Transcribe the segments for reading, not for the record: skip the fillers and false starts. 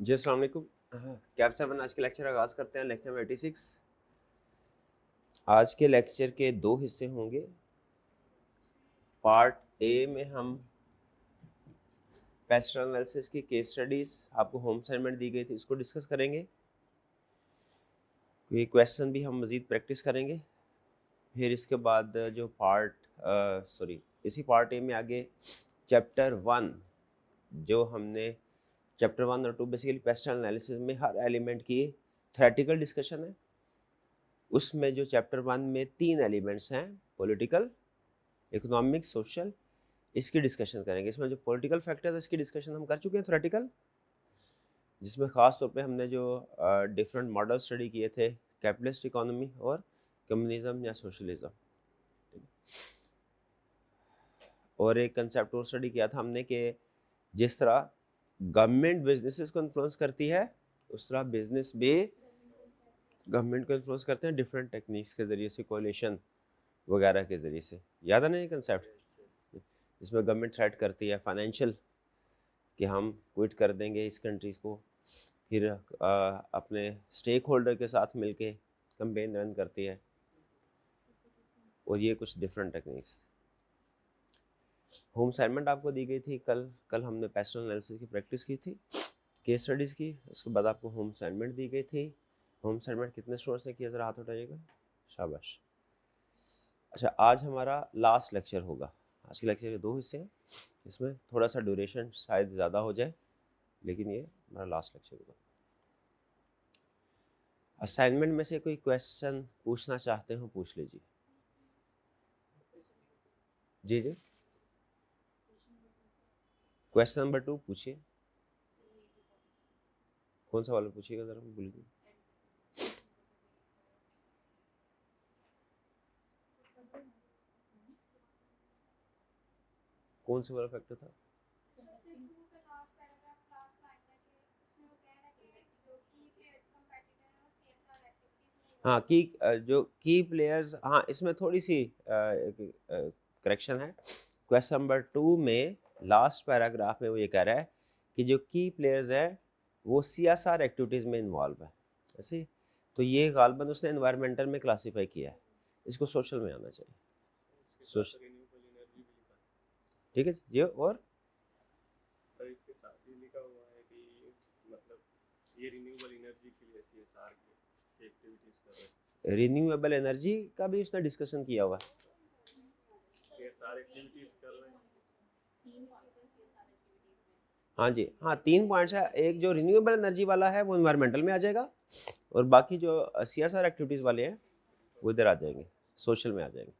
जी अस्सलाम वालेकुम। कैब 7 आज के लेक्चर आगाज़ करते हैं। लेक्चर में 86। आज के लेक्चर के दो हिस्से होंगे। पार्ट ए में हम पेस्टल एनालिसिस की केस स्टडीज़ आपको होम असाइनमेंट दी गई थी, इसको डिस्कस करेंगे। ये क्वेश्चन भी हम मज़ीद प्रैक्टिस करेंगे। फिर इसके बाद जो इसी पार्ट ए में आगे चैप्टर 1 जो हमने चैप्टर 1 और 2 बेसिकली पेस्टल एनालिसिस में हर एलिमेंट की थ्योरेटिकल डिस्कशन है। उसमें जो चैप्टर 1 में 3 एलिमेंट्स हैं, पॉलिटिकल, इकोनॉमिक, सोशल, इसकी डिस्कशन करेंगे। इसमें जो पॉलिटिकल फैक्टर्स है इसकी डिस्कशन हम कर चुके हैं थ्योरेटिकल, जिसमें ख़ास तौर पे हमने जो डिफरेंट मॉडल स्टडी किए थे, कैपिटलिस्ट इकोनॉमी और कम्युनिज्म या सोशलिज्म। और एक कंसेप्ट और स्टडी किया था हमने कि जिस तरह गवर्नमेंट बिजनेसेस को इन्फ्लुएंस करती है, उस तरह बिजनेस भी गवर्नमेंट को इन्फ्लुएंस करते हैं डिफरेंट टेक्निक्स के ज़रिए से, कोalition वगैरह के ज़रिए से। याद है ना ये कंसेप्ट, जिसमें गवर्नमेंट थ्रेट करती है फाइनेंशियल कि हम क्विट कर देंगे इस कंट्रीज़ को, फिर अपने स्टेक होल्डर के साथ मिलके कैंपेन रन करती है, और ये कुछ डिफरेंट टेक्निक्स। होम असाइनमेंट आपको दी गई थी। कल हमने पेस्टल एनालिसिस की प्रैक्टिस की थी, केस स्टडीज़ की। उसके बाद आपको होम असाइनमेंट दी गई थी। होम असाइनमेंट कितने स्टूडेंट्स ने किया, ज़रा हाथ उठाइएगा। शाबाश। अच्छा, आज हमारा लास्ट लेक्चर होगा। आज के लेक्चर के दो हिस्से हैं, इसमें थोड़ा सा ड्यूरेशन शायद ज़्यादा हो जाए, लेकिन ये हमारा लास्ट लेक्चर होगा। असाइनमेंट में से कोई क्वेश्चन पूछना चाहते हो पूछ लीजिए। जी जी, क्वेश्चन नंबर 2 पूछिए। कौन सा वाला पूछिएगा, ज़रा बोलिए। कौन से वाला फैक्टर था? हाँ, जो की प्लेयर्स, हाँ इसमें थोड़ी सी करेक्शन है। क्वेश्चन नंबर 2 में लास्ट पैराग्राफ में वो ये कह रहा है कि जो की प्लेयर्स है वो CSR एक्टिविटीज़ में इन्वॉल्व है। ऐसे तो ये गालबन उसने एनवायरमेंटल में क्लासीफाई किया है, इसको सोशल में आना चाहिए। सोशल, ठीक है जी। और सर इसके साथ ही लिखा हुआ है कि मतलब ये रिन्यूएबल एनर्जी के लिए सीएसआर की एक्टिविटीज कर रहे हैं। रिन्यूएबल एनर्जी का भी उसने डिस्कशन किया हुआ है। सीएसआर एक्टिविटीज कर रहे हैं। हाँ जी, हाँ 3 पॉइंट्स है। एक जो रिन्यूएबल एनर्जी वाला है वो इन्वायरमेंटल में आ जाएगा, और बाकी जो CSR एक्टिविटीज़ वाले हैं वो इधर आ जाएंगे, सोशल में आ जाएंगे।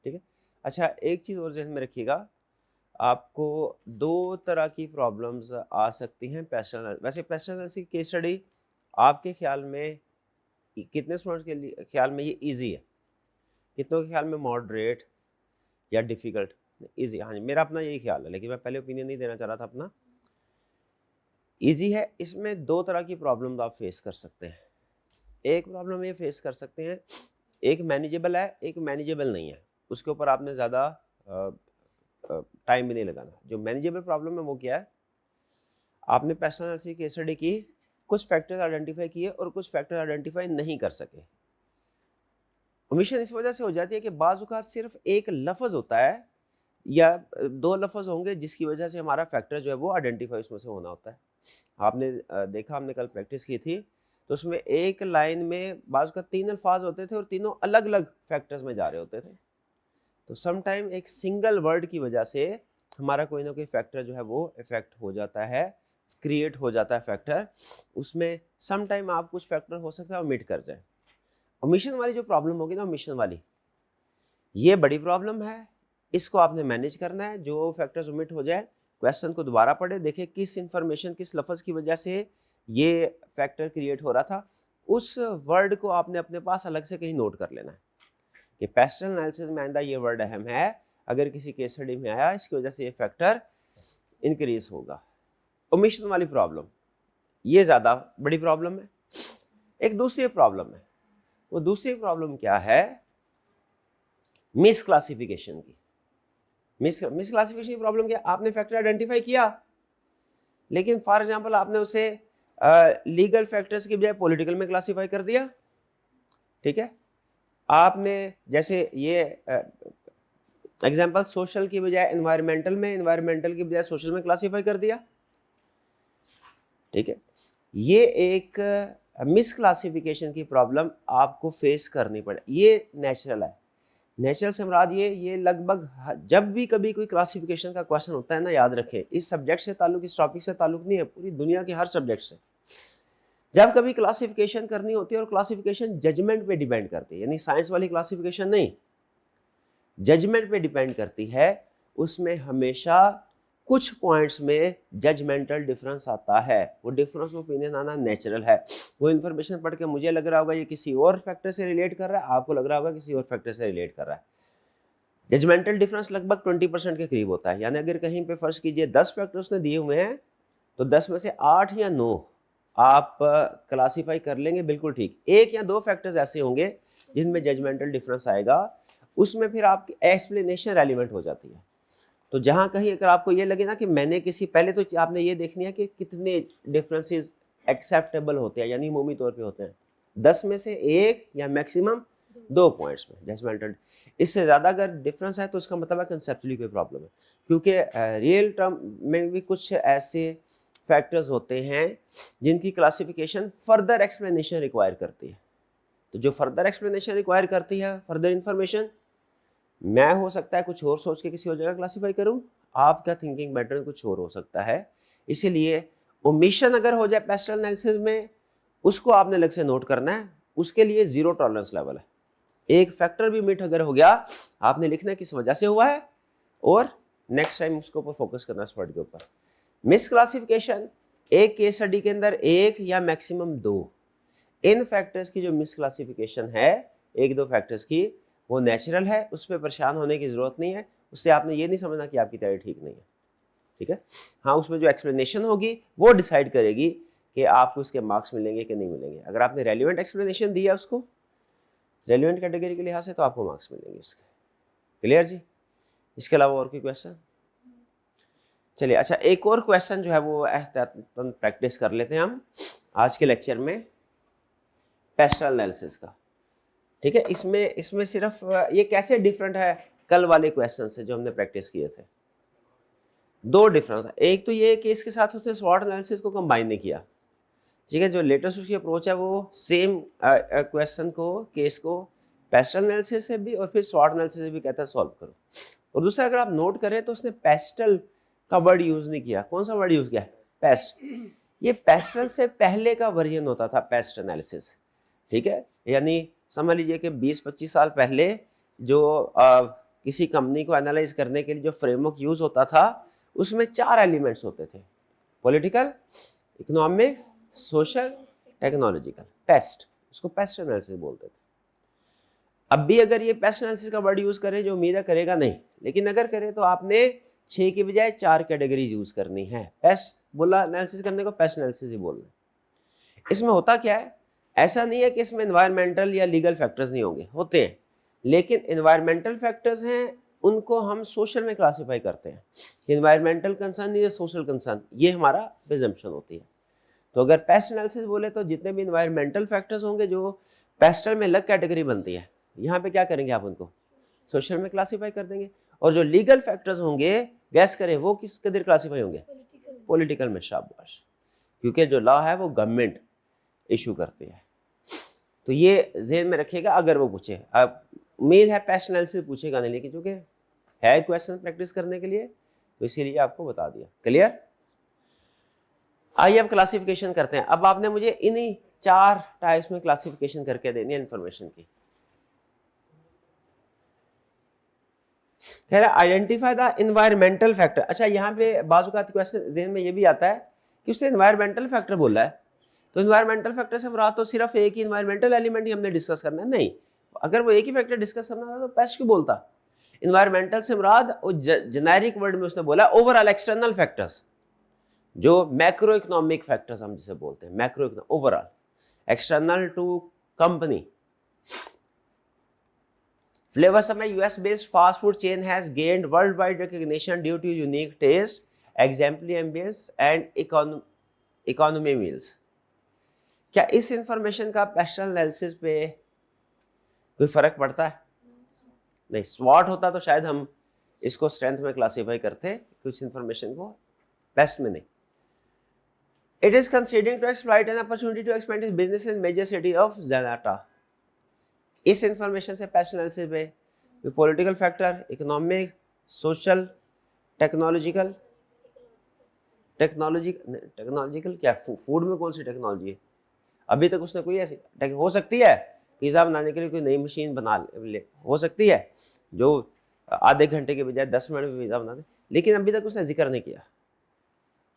ठीक है। अच्छा, एक चीज़ और ज़हन में रखिएगा, आपको 2 तरह की प्रॉब्लम्स आ सकती हैं पेस्टल। वैसे पेस्टल एनालिसिस की केस स्टडी आपके ख्याल में कितने स्टूडेंट्स के लिए ख्याल में ये इजी है, कितनों के ख्याल में मॉडरेट या डिफ़िकल्ट? इजी, हाँ जी, मेरा अपना यही ख्याल है, लेकिन मैं पहले ओपिनियन नहीं देना चाह रहा था अपना। इजी है। इसमें 2 तरह की प्रॉब्लम आप फेस कर सकते हैं। एक प्रॉब्लम ये फेस कर सकते हैं, एक मैनेजेबल है, एक मैनेजेबल नहीं है, उसके ऊपर आपने ज़्यादा टाइम भी नहीं लगाना। जो मैनेजेबल प्रॉब्लम है वो क्या है, आपने पेस्टल एनालिसिस केस स्टडी की, कुछ फैक्टर्स आइडेंटिफाई किए और कुछ फैक्टर्स आइडेंटिफाई नहीं कर सके। ओमिशन इस वजह से हो जाती है कि बाज़ औक़ात सिर्फ एक लफ्ज़ होता है या 2 लफ्ज़ होंगे जिसकी वजह से हमारा फैक्टर जो है वो आइडेंटिफाई उसमें से होना होता है। आपने देखा, हमने कल प्रैक्टिस की थी, तो उसमें एक लाइन में बाज़ का 3 अल्फाज होते थे और तीनों अलग-अलग फैक्टर्स में जा रहे होते थे। तो सम टाइम एक सिंगल वर्ड की वजह से हमारा कोई ना कोई फैक्टर जो है वो इफेक्ट हो जाता है, क्रिएट हो जाता है फैक्टर। उसमें सम टाइम आप कुछ फैक्टर हो सकता है ओमिट कर जाए। ओमिशन वाली जो प्रॉब्लम होगी ना, ओमिशन वाली, ये बड़ी प्रॉब्लम है। इसको आपने मैनेज करना है। जो फैक्टर्स ओमिट हो जाए, क्वेश्चन को दोबारा पढ़े, देखें किस इंफॉर्मेशन, किस लफ्ज़ की वजह से ये फैक्टर क्रिएट हो रहा था, उस वर्ड को आपने अपने पास अलग से कहीं नोट कर लेना है कि पेस्टल एनालिसिस में आइंदा ये वर्ड अहम है, अगर किसी केस स्टडी में आया इसकी वजह से ये फैक्टर इंक्रीज होगा। ओमिशन वाली प्रॉब्लम ये ज़्यादा बड़ी प्रॉब्लम है। एक दूसरी प्रॉब्लम है, वो दूसरी प्रॉब्लम क्या है, मिस क्लासिफिकेशन की। मिस क्लासिफिकेशन की प्रॉब्लम क्या, आपने फैक्टर आइडेंटिफाई किया, लेकिन फॉर एग्जांपल आपने उसे लीगल फैक्टर्स की बजाय पॉलिटिकल में क्लासीफाई कर दिया, ठीक है। आपने जैसे ये एग्जांपल सोशल की बजाय एनवायरमेंटल में, एनवायरमेंटल की बजाय सोशल में क्लासीफाई कर दिया, ठीक है। ये एक मिस क्लासिफिकेशन की प्रॉब्लम आपको फेस करनी पड़े, ये नेचुरल है। नेचुरल से मुराद ये लगभग जब भी कभी कोई क्लासिफिकेशन का क्वेश्चन होता है ना, याद रखें, इस सब्जेक्ट से ताल्लुक, इस टॉपिक से ताल्लुक नहीं है, पूरी दुनिया के हर सब्जेक्ट से जब कभी क्लासिफिकेशन करनी होती है, और क्लासिफिकेशन जजमेंट पे डिपेंड करती है, यानी साइंस वाली क्लासिफिकेशन नहीं, जजमेंट पे डिपेंड करती है, उसमें हमेशा कुछ पॉइंट्स में जजमेंटल डिफरेंस आता है। वो डिफरेंस ऑफ ओपिनियन आना नेचुरल है। वो इन्फॉर्मेशन पढ़ के मुझे लग रहा होगा ये किसी और फैक्टर से रिलेट कर रहा है, आपको लग रहा होगा किसी और फैक्टर से रिलेट कर रहा है। जजमेंटल डिफरेंस लगभग 20% के करीब होता है, यानी अगर कहीं पे फर्ज कीजिए 10 फैक्टर उसने दिए हुए हैं, तो 10 में से 8 या 9 आप क्लासीफाई कर लेंगे, बिल्कुल ठीक। 1 या 2 फैक्टर्स ऐसे होंगे जिनमें जजमेंटल डिफरेंस आएगा, उसमें फिर आपकी एक्सप्लेनेशन रेलिवेंट हो जाती है। तो जहां कहीं अगर आपको ये लगे ना कि मैंने किसी, पहले तो आपने ये देखनी है कि कितने डिफरेंसेस एक्सेप्टेबल होते हैं, यानी अमूमी तौर पे होते हैं। 10 में से 1 या मैक्सिमम 2 पॉइंट्स में जजमेंटल। इससे ज़्यादा अगर डिफरेंस है तो उसका मतलब है कंसेप्चुअली कोई प्रॉब्लम है, क्योंकि रियल टर्म में भी कुछ ऐसे फैक्टर्स होते हैं जिनकी क्लासिफिकेशन फर्दर एक्सप्लेनेशन रिक्वायर करती है। तो जो फर्दर एक्सप्लेनेशन रिक्वायर करती है, फर्दर इंफॉर्मेशन, मैं हो सकता है कुछ और सोच के किसी और जगह क्लासीफाई करूं, आपका थिंकिंग पैटर्न कुछ और हो सकता है। इसीलिए ओमिशन अगर हो जाए पेस्टल एनालिसिस में, उसको आपने अलग से नोट करना है, उसके लिए 0 टॉलरेंस लेवल है। एक फैक्टर भी मिट अगर हो गया, आपने लिखना है किस वजह से हुआ है, और नेक्स्ट टाइम उसके ऊपर फोकस करना है, वर्ड के ऊपर। मिस क्लासिफिकेशन, एक केस स्टडी के अंदर 1 या मैक्सिमम 2 इन फैक्टर्स की जो मिस क्लासिफिकेशन है, 1-2 फैक्टर्स की, वो नेचुरल है, उस पर परेशान होने की ज़रूरत नहीं है। उससे आपने ये नहीं समझना कि आपकी तैयारी ठीक नहीं है, ठीक है। हाँ, उसमें जो एक्सप्लेनेशन होगी वो डिसाइड करेगी कि आपको उसके मार्क्स मिलेंगे कि नहीं मिलेंगे। अगर आपने रेलिवेंट एक्सप्लेनेशन दिया उसको, रेलिवेंट कैटेगरी के लिहाज से, तो आपको मार्क्स मिलेंगे उसके। क्लियर जी? इसके अलावा और कोई क्वेश्चन? चलिए, अच्छा, एक और क्वेश्चन जो है वो एहतियातन प्रैक्टिस कर लेते हैं हम आज के लेक्चर में, पेस्टल एनालिसिस का, ठीक है। इसमें सिर्फ ये कैसे डिफरेंट है कल वाले क्वेश्चन से जो हमने प्रैक्टिस किए थे। 2 डिफरेंस है। एक तो ये कि इसके साथ उसने स्वॉट एनालिसिस को कंबाइन नहीं किया, ठीक है। जो लेटेस्ट उसकी अप्रोच है वो सेम क्वेश्चन को, केस को पेस्टल एनालिसिस से भी और फिर स्वॉट एनालिसिस से भी कहता है सॉल्व करो। और दूसरा, अगर आप नोट करें तो उसने पेस्टल का वर्ड यूज नहीं किया। कौन सा वर्ड यूज किया? पेस्ट। ये पेस्टल से पहले का वर्जन होता था पेस्ट एनालिसिस, ठीक है। यानी समझ लीजिए कि 20-25 साल पहले जो किसी कंपनी को एनालाइज करने के लिए जो फ्रेमवर्क यूज होता था, उसमें 4 एलिमेंट्स होते थे: political, economic, social, technological. Paste, उसको पेस्ट एनालिसिस बोलते थे। अब भी अगर ये पेस्ट एनालिसिस का वर्ड यूज करें, जो उम्मीद है करेगा नहीं, लेकिन अगर करे तो आपने 6 की बजाय 4 कैटेगरीज यूज करनी है। पेस्ट बोला एनालिसिस करने को, पेस्ट एनालिसिस ही बोलना है। इसमें होता क्या है, ऐसा नहीं है कि इसमें एनवायरमेंटल या लीगल फैक्टर्स नहीं होंगे, होते हैं, लेकिन एनवायरमेंटल फैक्टर्स हैं उनको हम सोशल में क्लासीफाई करते हैं कि एनवायरमेंटल कंसर्न या सोशल कंसर्न, ये हमारा प्रिजम्पशन होती है। तो अगर पेस्ट एनालिसिस बोले तो जितने भी एनवायरमेंटल फैक्टर्स होंगे जो पेस्टल में अलग कैटेगरी बनती है, यहाँ पे क्या करेंगे आप उनको सोशल में क्लासीफाई कर देंगे। और जो लीगल फैक्टर्स होंगे, गैस करें वो किस कदर क्लासीफाई होंगे? पॉलिटिकल में। शाबाश, क्योंकि जो लॉ है वो गवर्नमेंट इशू करती है। तो ये जेहन में रखिएगा अगर वो पूछे। अब उम्मीद है पेस्ट एनालिसिस पूछेगा नहीं, लेकिन चूंकि है क्वेश्चन प्रैक्टिस करने के लिए, तो इसीलिए आपको बता दिया। क्लियर? आइए अब क्लासिफिकेशन करते हैं। अब आपने मुझे इन्हीं 4 टाइप्स में क्लासिफिकेशन करके देनी है इंफॉर्मेशन की। कह रहा आइडेंटिफाई द एनवायरमेंटल फैक्टर। अच्छा, यहाँ पे बाजू का क्वेश्चन जेहन में ये भी आता है कि उसने एनवायरमेंटल फैक्टर बोला है, तो एनवायरमेंटल फैक्टर से मुराद तो सिर्फ एक ही एनवायरमेंटल एलिमेंट ही हमने डिस्कस करना है? नहीं, अगर वो एक ही फैक्टर डिस्कस करना था तो पेस्ट क्यों बोलता? एनवायरमेंटल से मुराद वो जेनेरिक वर्ड में उसने बोला ओवरऑल एक्सटर्नल फैक्टर्स, जो मैक्रो इकोनॉमिक फैक्टर्स हम जिसे बोलते हैं, macro overall, external to company. Flavour समय US based fast food chain has gained worldwide recognition due to unique taste, exemplary ambience and economy meals. क्या इस information का pastel analysis पे कोई फर्क पड़ता है? नहीं, स्वॉट होता तो शायद हम इसको स्ट्रेंथ में क्लासीफाई करते, कुछ इंफॉर्मेशन को बेस्ट में नहीं। It is considering to exploit an opportunity to expand its business in major city of Zenata. इस इंफॉर्मेशन से पेस्टल एनालिसिस पे political factor, economic, social, technological technological क्या फूड में कौन सी टेक्नोलॉजी है? अभी तक उसने कोई ऐसी हो सकती है पिज़्ज़ा बनाने के लिए कोई नई मशीन बना ले, हो सकती है जो आधे घंटे के बजाय 10 मिनट में पिज़्ज़ा बना दे, लेकिन अभी तक उसने जिक्र नहीं किया।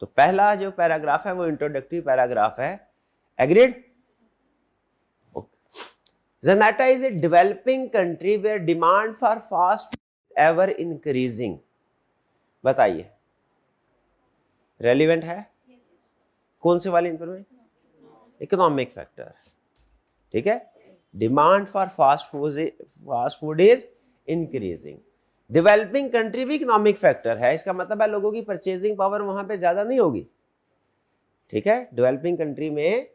तो पहला जो पैराग्राफ है वो इंट्रोडक्टरी पैराग्राफ है। Agreed? Zenata is a developing country where demand for fast ever increasing. बताइए रेलिवेंट है? कौन से वाली इंफॉर्मेशन? इकोनॉमिक फैक्टर, ठीक है। Demand for fast food is increasing. Developing country भी इकोनॉमिक फैक्टर है, इसका मतलब है लोगों की परचेजिंग पावर वहां पे ज्यादा नहीं होगी, ठीक है। डेवलपिंग कंट्री में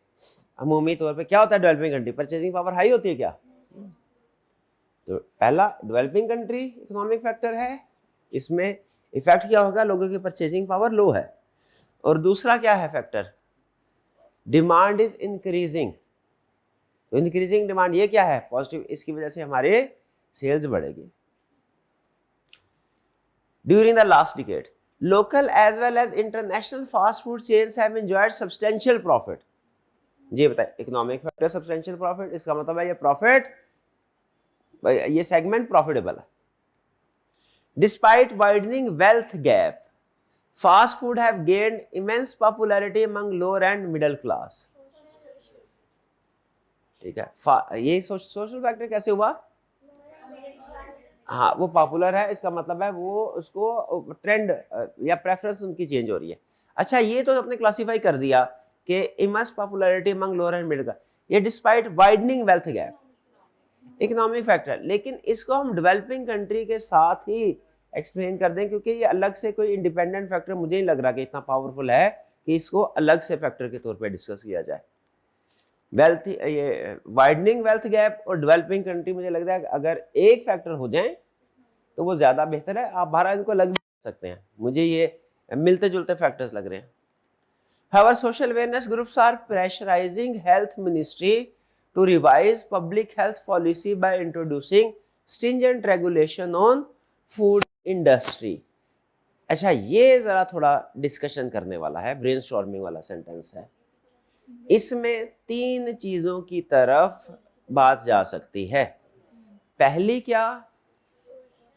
अमूमी तौर पे क्या होता है? Developing country purchasing power high होती है क्या? तो पहला डेवलपिंग कंट्री इकोनॉमिक फैक्टर है, इसमें इफेक्ट क्या होगा? लोगों की परचेजिंग पावर लो है। और दूसरा क्या है फैक्टर? Demand is increasing. तो इंक्रीजिंग डिमांड ये क्या है? पॉजिटिव, इसकी वजह से हमारे सेल्स बढ़ेगी। During the last decade local as well as international fast food chains have enjoyed substantial profit. ये बताए इकोनॉमिक फैक्टर सब्सटेंशियल प्रॉफिट, इसका मतलब है ये प्रॉफिट, ये सेगमेंट प्रॉफिटेबल है। Despite widening wealth gap fast food have gained immense popularity among lower and middle class. ठीक है, ये सोशल फैक्टर कैसे हुआ? हाँ, वो पॉपुलर है, इसका मतलब है वो उसको ट्रेंड या प्रेफरेंस उनकी चेंज हो रही है। अच्छा, ये तो आपने क्लासिफाई कर दिया कि immense popularity among lower and middle class, ये despite widening wealth gap economic factor, लेकिन इसको हम डेवलपिंग कंट्री के साथ ही एक्सप्लेन कर दें, क्योंकि ये अलग से कोई इंडिपेंडेंट फैक्टर मुझे नहीं लग रहा कि इतना पावरफुल है कि इसको अलग से फैक्टर के तौर पे डिस्कस किया जाए। वेल्थ, ये वाइडनिंग वेल्थ गैप और डेवलपिंग कंट्री, मुझे लग रहा है अगर एक फैक्टर हो जाए तो वो ज्यादा बेहतर है। आप 12 इनको लग सकते हैं, मुझे ये मिलते जुलते फैक्टर्स लग रहे हैं। However, social awareness groups are pressurizing health ministry to revise public health policy by introducing stringent regulation on food industry. अच्छा, ये जरा थोड़ा डिस्कशन करने वाला है, ब्रेनस्टॉर्मिंग वाला सेंटेंस है। इसमें 3 चीजों की तरफ बात जा सकती है। पहली क्या?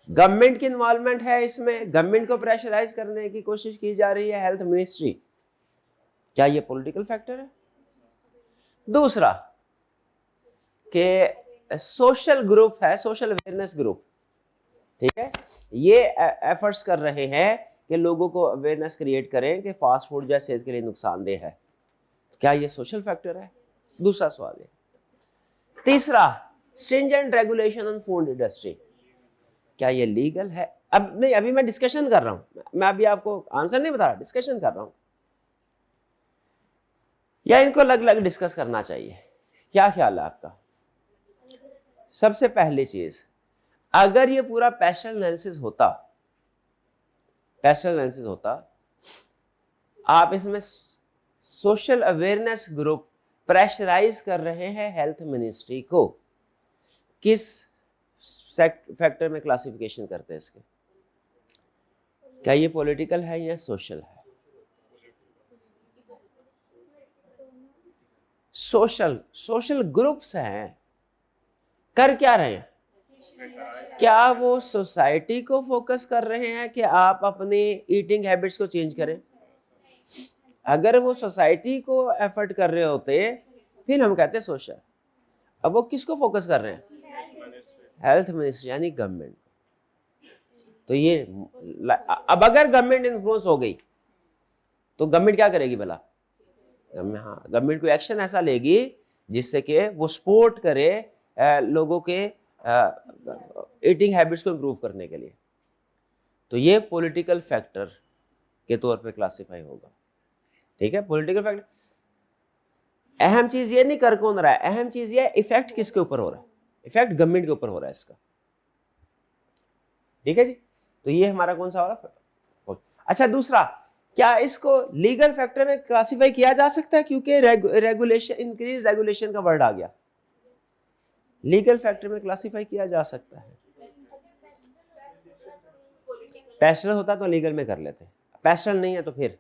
गवर्नमेंट की इन्वॉल्वमेंट है इसमें, गवर्नमेंट को प्रेशराइज करने की कोशिश की जा रही है, हेल्थ मिनिस्ट्री। क्या ये पॉलिटिकल फैक्टर है? दूसरा कि सोशल ग्रुप है, सोशल अवेयरनेस ग्रुप, ठीक है, ये एफर्ट्स कर रहे हैं कि लोगों को अवेयरनेस क्रिएट करें कि फास्ट फूड जो है सेहत के लिए नुकसानदेह है। क्या ये सोशल फैक्टर है? दूसरा सवाल है। तीसरा, stringent regulation on food industry, क्या ये लीगल है? अब नहीं, अभी मैं डिस्कशन कर रहा हूं, मैं अभी आपको आंसर नहीं बता रहा, डिस्कशन कर रहा हूं, या इनको अलग अलग डिस्कस करना चाहिए? क्या ख्याल है आपका? सबसे पहली चीज, अगर ये पूरा पेस्टल एनालिसिस होता, आप इसमें सोशल अवेयरनेस ग्रुप प्रेशराइज कर रहे हैं हेल्थ मिनिस्ट्री को, किस फैक्टर में क्लासिफिकेशन करते हैं इसके? क्या ये पॉलिटिकल है या सोशल है? सोशल ग्रुप्स हैं, कर क्या रहे हैं? क्या वो सोसाइटी को फोकस कर रहे हैं कि आप अपनी ईटिंग हैबिट्स को चेंज करें? अगर वो सोसाइटी को एफर्ट कर रहे होते फिर हम कहते सोशल। अब वो किसको फोकस कर रहे हैं? हेल्थ मिनिस्ट्री यानी गवर्नमेंट। तो ये अब अगर गवर्नमेंट इन्फ्लुएंस हो गई तो गवर्नमेंट क्या करेगी भला? हाँ, गवर्नमेंट कोई एक्शन ऐसा लेगी जिससे कि वो सपोर्ट करे लोगों के ईटिंग हैबिट्स को इम्प्रूव करने के लिए। तो ये पॉलिटिकल फैक्टर के तौर पे क्लासिफाई होगा, ठीक है, पॉलिटिकल फैक्टर। अहम चीज ये नहीं कर कौन रहा है, अहम चीज ये इफेक्ट किसके ऊपर हो रहा है, इफेक्ट गवर्नमेंट के ऊपर हो रहा है इसका। ठीक है जी, तो ये हमारा कौन सा वाला। अच्छा दूसरा, क्या इसको लीगल फैक्टर में क्लासिफाई किया जा सकता है, क्योंकि रेगुलेशन, इंक्रीज रेगुलेशन का वर्ड आ गया, लीगल फैक्टर में क्लासिफाई किया जा सकता है। पैशनल होता तो लीगल में कर लेते, पैशनल नहीं है तो फिर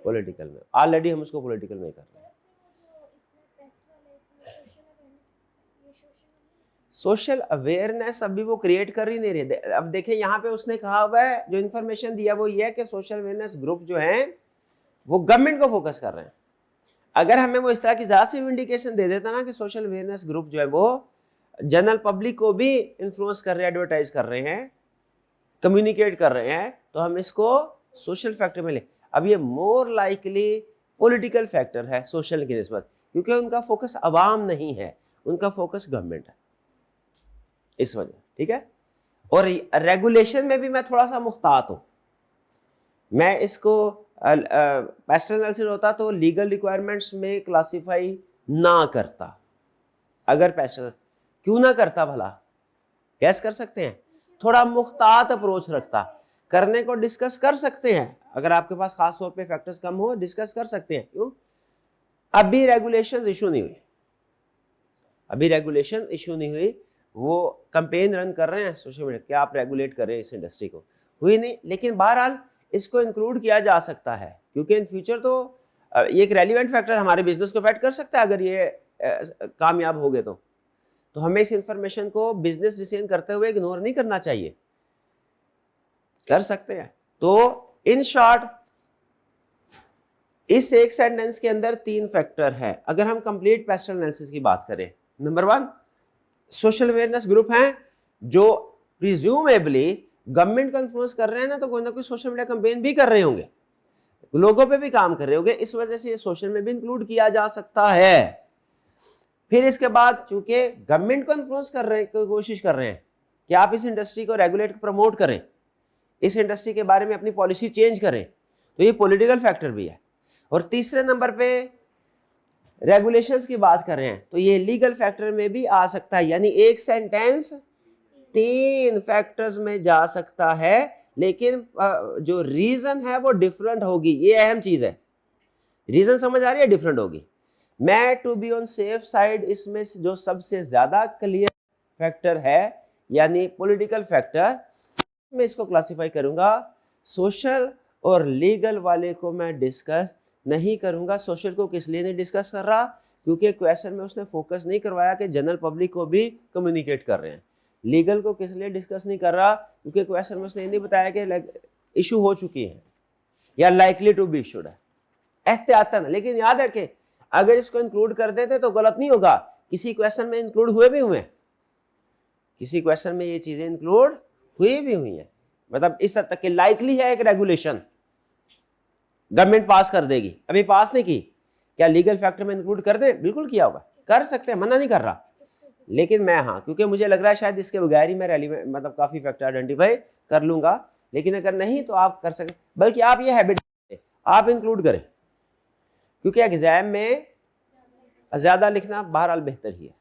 पॉलिटिकल में, ऑलरेडी हम उसको पॉलिटिकल में कर रहे हैं। सोशल अवेयरनेस अभी वो क्रिएट कर ही नहीं रहे। अब देखें यहाँ पे उसने कहा हुआ है, जो इन्फॉर्मेशन दिया वो ये है कि सोशल अवेयरनेस ग्रुप जो है वो गवर्नमेंट को फोकस कर रहे हैं। अगर हमें वो इस तरह की ज़्यादा सी इंडिकेशन दे देता ना कि सोशल अवेयरनेस ग्रुप जो है वो जनरल पब्लिक को भी इन्फ्लुएंस कर रहे हैं, एडवर्टाइज कर रहे हैं, कम्युनिकेट कर रहे हैं, तो हम इसको सोशल फैक्टर में ले। अब ये मोर लाइकली पॉलिटिकल फैक्टर है सोशल की निस्बत, क्योंकि उनका फोकस अवाम नहीं है, उनका फोकस गवर्नमेंट है इस वजह। ठीक है, और रेगुलेशन में भी मैं थोड़ा सा मुख्तात हूँ, मैं इसको पैस्टल एनालिसिस होता तो लीगल रिक्वायरमेंट्स में क्लासिफाई ना करता। अगर पैस्टल क्यों ना करता भला, गैस कर सकते हैं, थोड़ा मुख्तात अप्रोच रखता, करने को डिस्कस कर सकते हैं, अगर आपके पास खास तौर पे फैक्टर्स कम हो डिस्कस कर सकते हैं। क्यों, अभी रेगुलेशन इशू नहीं हुई, अभी रेगुलेशन इशू नहीं हुई, वो कैंपेन रन कर रहे हैं सोशल मीडिया क्या आप रेगुलेट कर रहे हैं इस इंडस्ट्री को, हुई नहीं, लेकिन बहरहाल इसको इंक्लूड किया जा सकता है, क्योंकि इन फ्यूचर तो ये एक रेलिवेंट फैक्टर हमारे बिजनेस को अफेक्ट कर सकता है अगर ये कामयाब हो गए तो हमें इस इंफॉर्मेशन को बिजनेस डिसीजन करते हुए इग्नोर नहीं करना चाहिए, कर सकते हैं। तो इन शॉर्ट इस एक सेंटेंस के अंदर 3 फैक्टर है। अगर हम कंप्लीट पैस्टल एनालिसिस की बात करें, नंबर 1 सोशल अवेयरनेस ग्रुप हैं जो प्रिज्यूमेबली गवर्नमेंट को इन्फ्लुएंस कर रहे हैं ना, तो कोई ना कोई सोशल मीडिया कैंपेन भी कर रहे होंगे, लोगों पे भी काम कर रहे होंगे, इस वजह से ये सोशल में भी इंक्लूड किया जा सकता है। फिर इसके बाद चूंकि गवर्नमेंट को इन्फ्लुएंस कर रहे हैं, कोशिश कर रहे हैं कि आप इस इंडस्ट्री को रेगुलेट प्रमोट करें, इस इंडस्ट्री के बारे में अपनी पॉलिसी चेंज करें, तो ये पॉलिटिकल फैक्टर भी है। और तीसरे नंबर पे रेगुलेशंस की बात कर रहे हैं, तो ये लीगल फैक्टर में भी आ सकता है, यानी एक सेंटेंस 3 फैक्टर्स में जा सकता है, लेकिन जो रीजन है वो डिफरेंट होगी, ये अहम चीज है। रीजन समझ आ रही है, डिफरेंट होगी। मैं to be on safe side इसमें जो सबसे ज्यादा क्लियर फैक्टर है यानी पॉलिटिकल फैक्टर, मैं इसको क्लासिफाई करूंगा। सोशल और लीगल वाले को मैं डिस्कस नहीं करूंगा। सोशल को किस लिए नहीं डिस्कस कर रहा, क्योंकि क्वेश्चन में उसने फोकस नहीं करवाया कि जनरल पब्लिक को भी कम्युनिकेट कर रहे हैं। लीगल को किस लिए डिस्कस नहीं कर रहा, क्योंकि क्वेश्चन में उसने ये नहीं बताया कि इशू हो चुकी है या लाइकली टू बी इशूड है, एहतियातन। लेकिन याद रखें, अगर इसको इंक्लूड कर देते तो गलत नहीं होगा, किसी क्वेश्चन में इंक्लूड हुए भी हुए, किसी क्वेश्चन में ये चीजें इंक्लूड हुई भी हुई है। मतलब इस हद तक कि लाइकली है एक रेगुलेशन गवर्नमेंट पास कर देगी, अभी पास नहीं की, क्या लीगल फैक्टर में इंक्लूड कर दे, बिल्कुल किया होगा, कर सकते हैं, मना नहीं कर रहा। लेकिन मैं हाँ, क्योंकि मुझे लग रहा है शायद इसके बगैर ही मैं रेलिवेंट मतलब काफी फैक्टर आइडेंटिफाई कर लूंगा, लेकिन अगर नहीं तो आप कर सकते, बल्कि आप ये हैबिट आप इंक्लूड करें, क्योंकि एग्जाम में ज्यादा लिखना बहरहाल बेहतर ही है।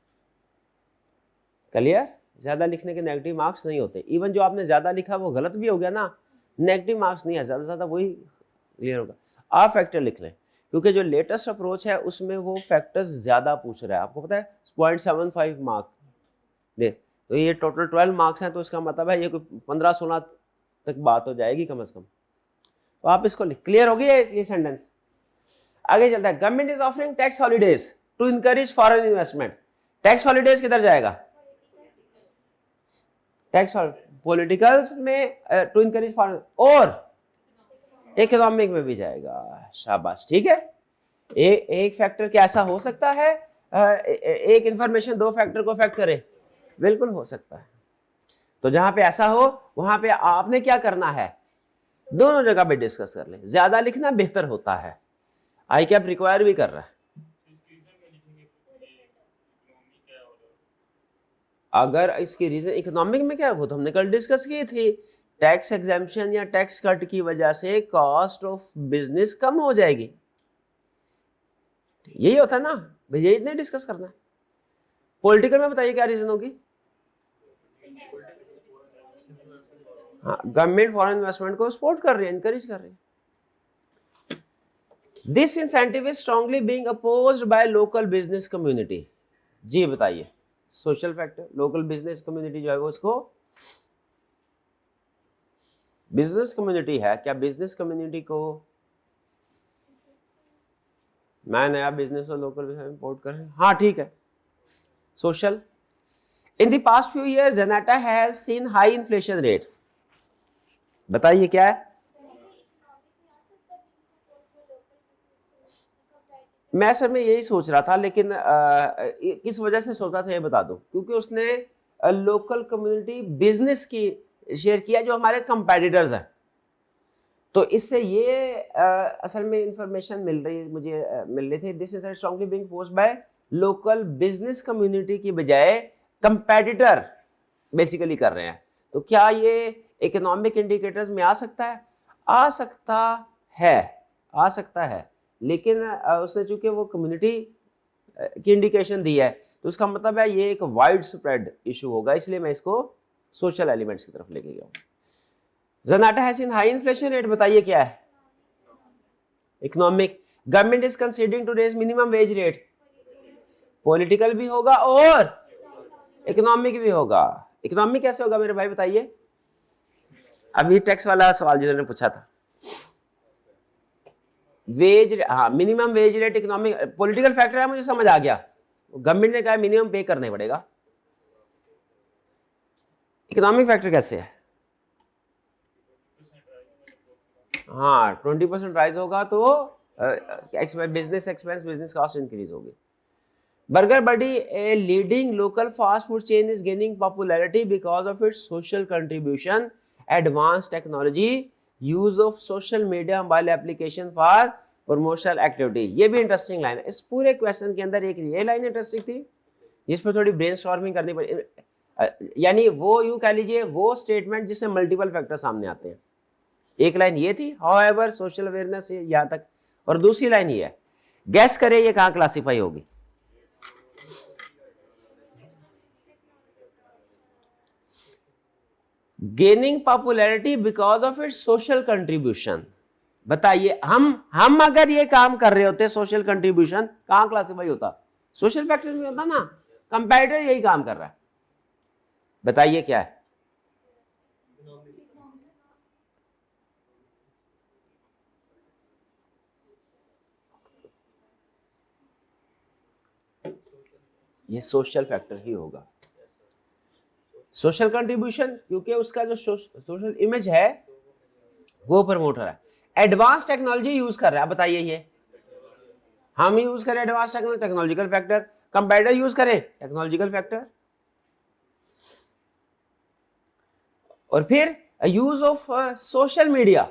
क्लियर, ज्यादा लिखने के नेगेटिव मार्क्स नहीं होते, इवन जो आपने ज्यादा लिखा वो गलत भी हो गया ना, नेगेटिव मार्क्स नहीं है, ज्यादा से ज्यादा वही क्लियर होगा। आप फैक्टर लिख लें, क्योंकि जो लेटेस्ट अप्रोच है उसमें वो फैक्टर्स ज्यादा पूछ रहा है। आपको पता है 0.75 मार्क दे, तो ये टोटल 12 मार्क्स हैं, तो इसका मतलब है ये कोई 15-16 तक बात हो जाएगी कम से कम। तो आप इसको क्लियर हो गया ये सेंटेंस। आगे चलता है, government is offering tax holidays to encourage foreign investment. Tax holidays किधर जाएगा, टैक्स पॉलिटिकल्स में टू इनकरेज फॉरेन, और इकोनॉमिक में भी जाएगा। शाबाश, ठीक है। एक फैक्टर कैसा हो सकता है, एक इंफॉर्मेशन 2 फैक्टर को अफेक्ट करे, बिल्कुल हो सकता है। तो जहां पे ऐसा हो वहां पे आपने क्या करना है, दोनों जगह पे डिस्कस कर लें, ज्यादा लिखना बेहतर होता है, आई कैप रिक्वायर भी कर रहा है। अगर इसकी रीजन इकोनॉमिक में क्या, वो तो हमने कल डिस्कस की थी, टैक्स एग्जेम्पशन या टैक्स कट की वजह से कॉस्ट ऑफ बिजनेस कम हो जाएगी। यही होता है ना, यही नहीं डिस्कस करना है। पॉलिटिकल में बताइए क्या रीजन होगी? हाँ, गवर्नमेंट फॉरेन इन्वेस्टमेंट को सपोर्ट कर रही है, इनकरेज कर रही है। This incentive is strongly being opposed by local business community. जी बताइए, social factor, local business community जो है वो उसको, बिजनेस कम्युनिटी है क्या, बिजनेस कम्युनिटी को मैं नया बिजनेस और लोकल बिजनेस इंपोर्ट कर रहे हैं, हाँ ठीक है। Social, in the past few years Zeneta has seen high inflation rate. बताइए क्या है? मैं सर मैं यही सोच रहा था, लेकिन किस वजह से सोचा था ये बता दो। क्योंकि उसने लोकल कम्युनिटी बिजनेस की शेयर किया जो हमारे कंपेटिटर्स हैं, तो इससे ये असल में इंफॉर्मेशन मिल रही है मुझे, मिल रही थी। This is strongly being post bye local business community की बजाय कंपेटिटर बेसिकली कर रहे हैं। तो क्या ये इकोनॉमिक इंडिकेटर्स में आ सकता है? आ सकता है, आ सकता है, लेकिन उसने चूंकि वो कम्युनिटी की इंडिकेशन दी है, तो उसका मतलब है ये एक वाइड स्प्रेड इशू होगा, इसलिए मैं इसको सोशल एलिमेंट्स की तरफ लेके गया हूँ। Zeneta has seen high inflation rate, बताइए क्या है? Economic, government is considering to raise minimum wage rate, political भी होगा और इकोनॉमिक भी होगा। इकोनॉमिक कैसे होगा मेरे भाई बताइए? अभी टैक्स वाला सवाल जिन्होंने पूछा था, वेज, हाँ minimum wage rate economic, political factor है, मुझे समझ आ गया। गवर्नमेंट ने कहा मिनिमम पे करना पड़ेगा। इकोनॉमिक फैक्टर कैसे है? हाँ 20% राइज होगा तो business expense, business cost increase होगी। Burger Buddy, a leading local fast food chain, is gaining popularity because of its social contribution, advance technology, use of social media, mobile application for promotional activity. ये भी interesting line है। इस पूरे question के अंदर एक ये लाइन इंटरेस्टिंग थी जिस पर थोड़ी ब्रेनस्टॉर्मिंग करनी पड़ी, यानी वो यूं कह लीजिए वो स्टेटमेंट जिससे मल्टीपल फैक्टर सामने आते हैं। एक लाइन ये थी, हाउएवर सोशल अवेयरनेस, यहां तक, और दूसरी लाइन ये है, गैस करें ये कहां क्लासिफाई होगी? Gaining popularity because of its social contribution. बताइए, हम अगर ये काम कर रहे होते सोशल कंट्रीब्यूशन, कहां क्लासिफाई होता? सोशल फैक्टर में होता ना। कंपैरेटर यही काम कर रहा है, बताइए क्या है? ये सोशल फैक्टर ही होगा, सोशल कंट्रीब्यूशन, क्योंकि उसका जो सोशल इमेज है वो प्रमोटर है। एडवांस टेक्नोलॉजी यूज कर रहा है, बताइए ये हम यूज करें advance technology, technological factor, competitor use करें टेक्नोलॉजिकल फैक्टर, और फिर use of social media,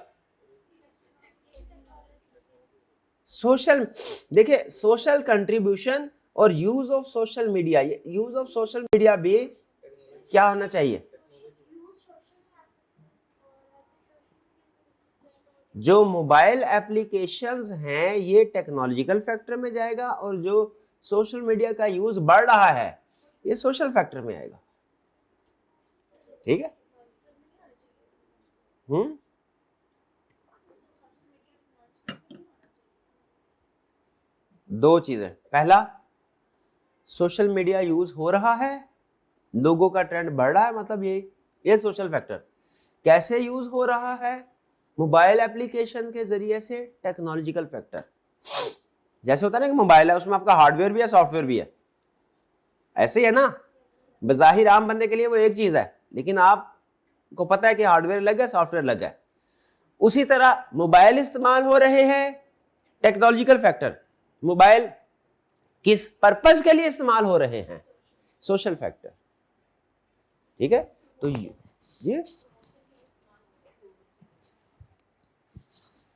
social, देखिए सोशल कंट्रीब्यूशन और use of social media, use of social media भी क्या होना चाहिए? जो मोबाइल एप्लीकेशंस हैं ये टेक्नोलॉजिकल फैक्टर में जाएगा, और जो सोशल मीडिया का यूज बढ़ रहा है ये सोशल फैक्टर में आएगा। ठीक है? दो चीजें, पहला सोशल मीडिया यूज हो रहा है, लोगों का ट्रेंड बढ़ रहा है, मतलब ये सोशल फैक्टर। कैसे यूज हो रहा है? मोबाइल एप्लीकेशन के जरिए से, टेक्नोलॉजिकल फैक्टर। जैसे होता है ना कि मोबाइल है उसमें आपका हार्डवेयर भी है सॉफ्टवेयर भी है, ऐसे ही है ना। बज़ाहिर आम बंदे के लिए वो एक चीज है, लेकिन आपको पता है कि हार्डवेयर अलग है सॉफ्टवेयर अलग है। उसी तरह मोबाइल इस्तेमाल हो रहे हैं, टेक्नोलॉजिकल फैक्टर। मोबाइल किस पर्पस के लिए इस्तेमाल हो रहे हैं? Social factor. ठीक है? तो ये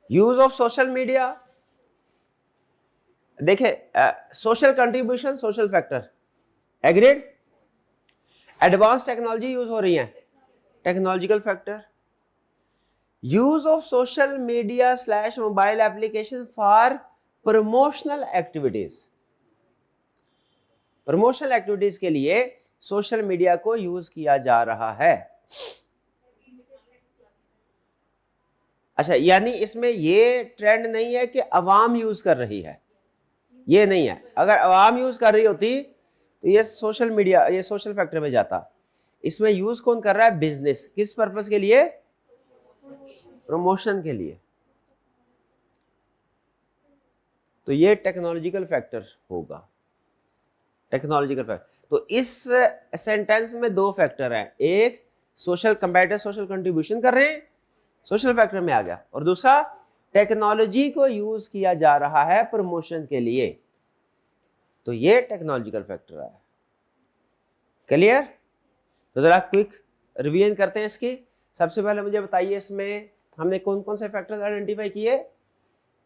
यूज ऑफ सोशल मीडिया, देखे social contribution social factor, agreed. Advance technology use हो रही है, technological factor. Use of social media / mobile application for promotional activities, promotional activities के लिए सोशल मीडिया को यूज किया जा रहा है। अच्छा, यानी इसमें ये ट्रेंड नहीं है कि अवाम यूज कर रही है, ये नहीं है। अगर अवाम यूज कर रही होती तो ये सोशल मीडिया, ये सोशल फैक्टर में जाता। इसमें यूज कौन कर रहा है? बिजनेस। किस पर्पस के लिए? प्रमोशन के लिए। तो ये टेक्नोलॉजिकल फैक्टर होगा, टेक्नोलॉजिकल फैक्टर। तो इस सेंटेंस में दो फैक्टर हैं, एक सोशल कंपैरेटिव सोशल कंट्रीब्यूशन कर रहे हैं, सोशल फैक्टर में आ गया, और दूसरा टेक्नोलॉजी को यूज किया जा रहा है प्रमोशन के लिए, तो ये टेक्नोलॉजिकल फैक्टर है। क्लियर? तो जरा क्विक रिवीजन करते हैं इसकी। सबसे पहले मुझे बताइए इसमें हमने कौन कौन से फैक्टर्स आइडेंटिफाई किए।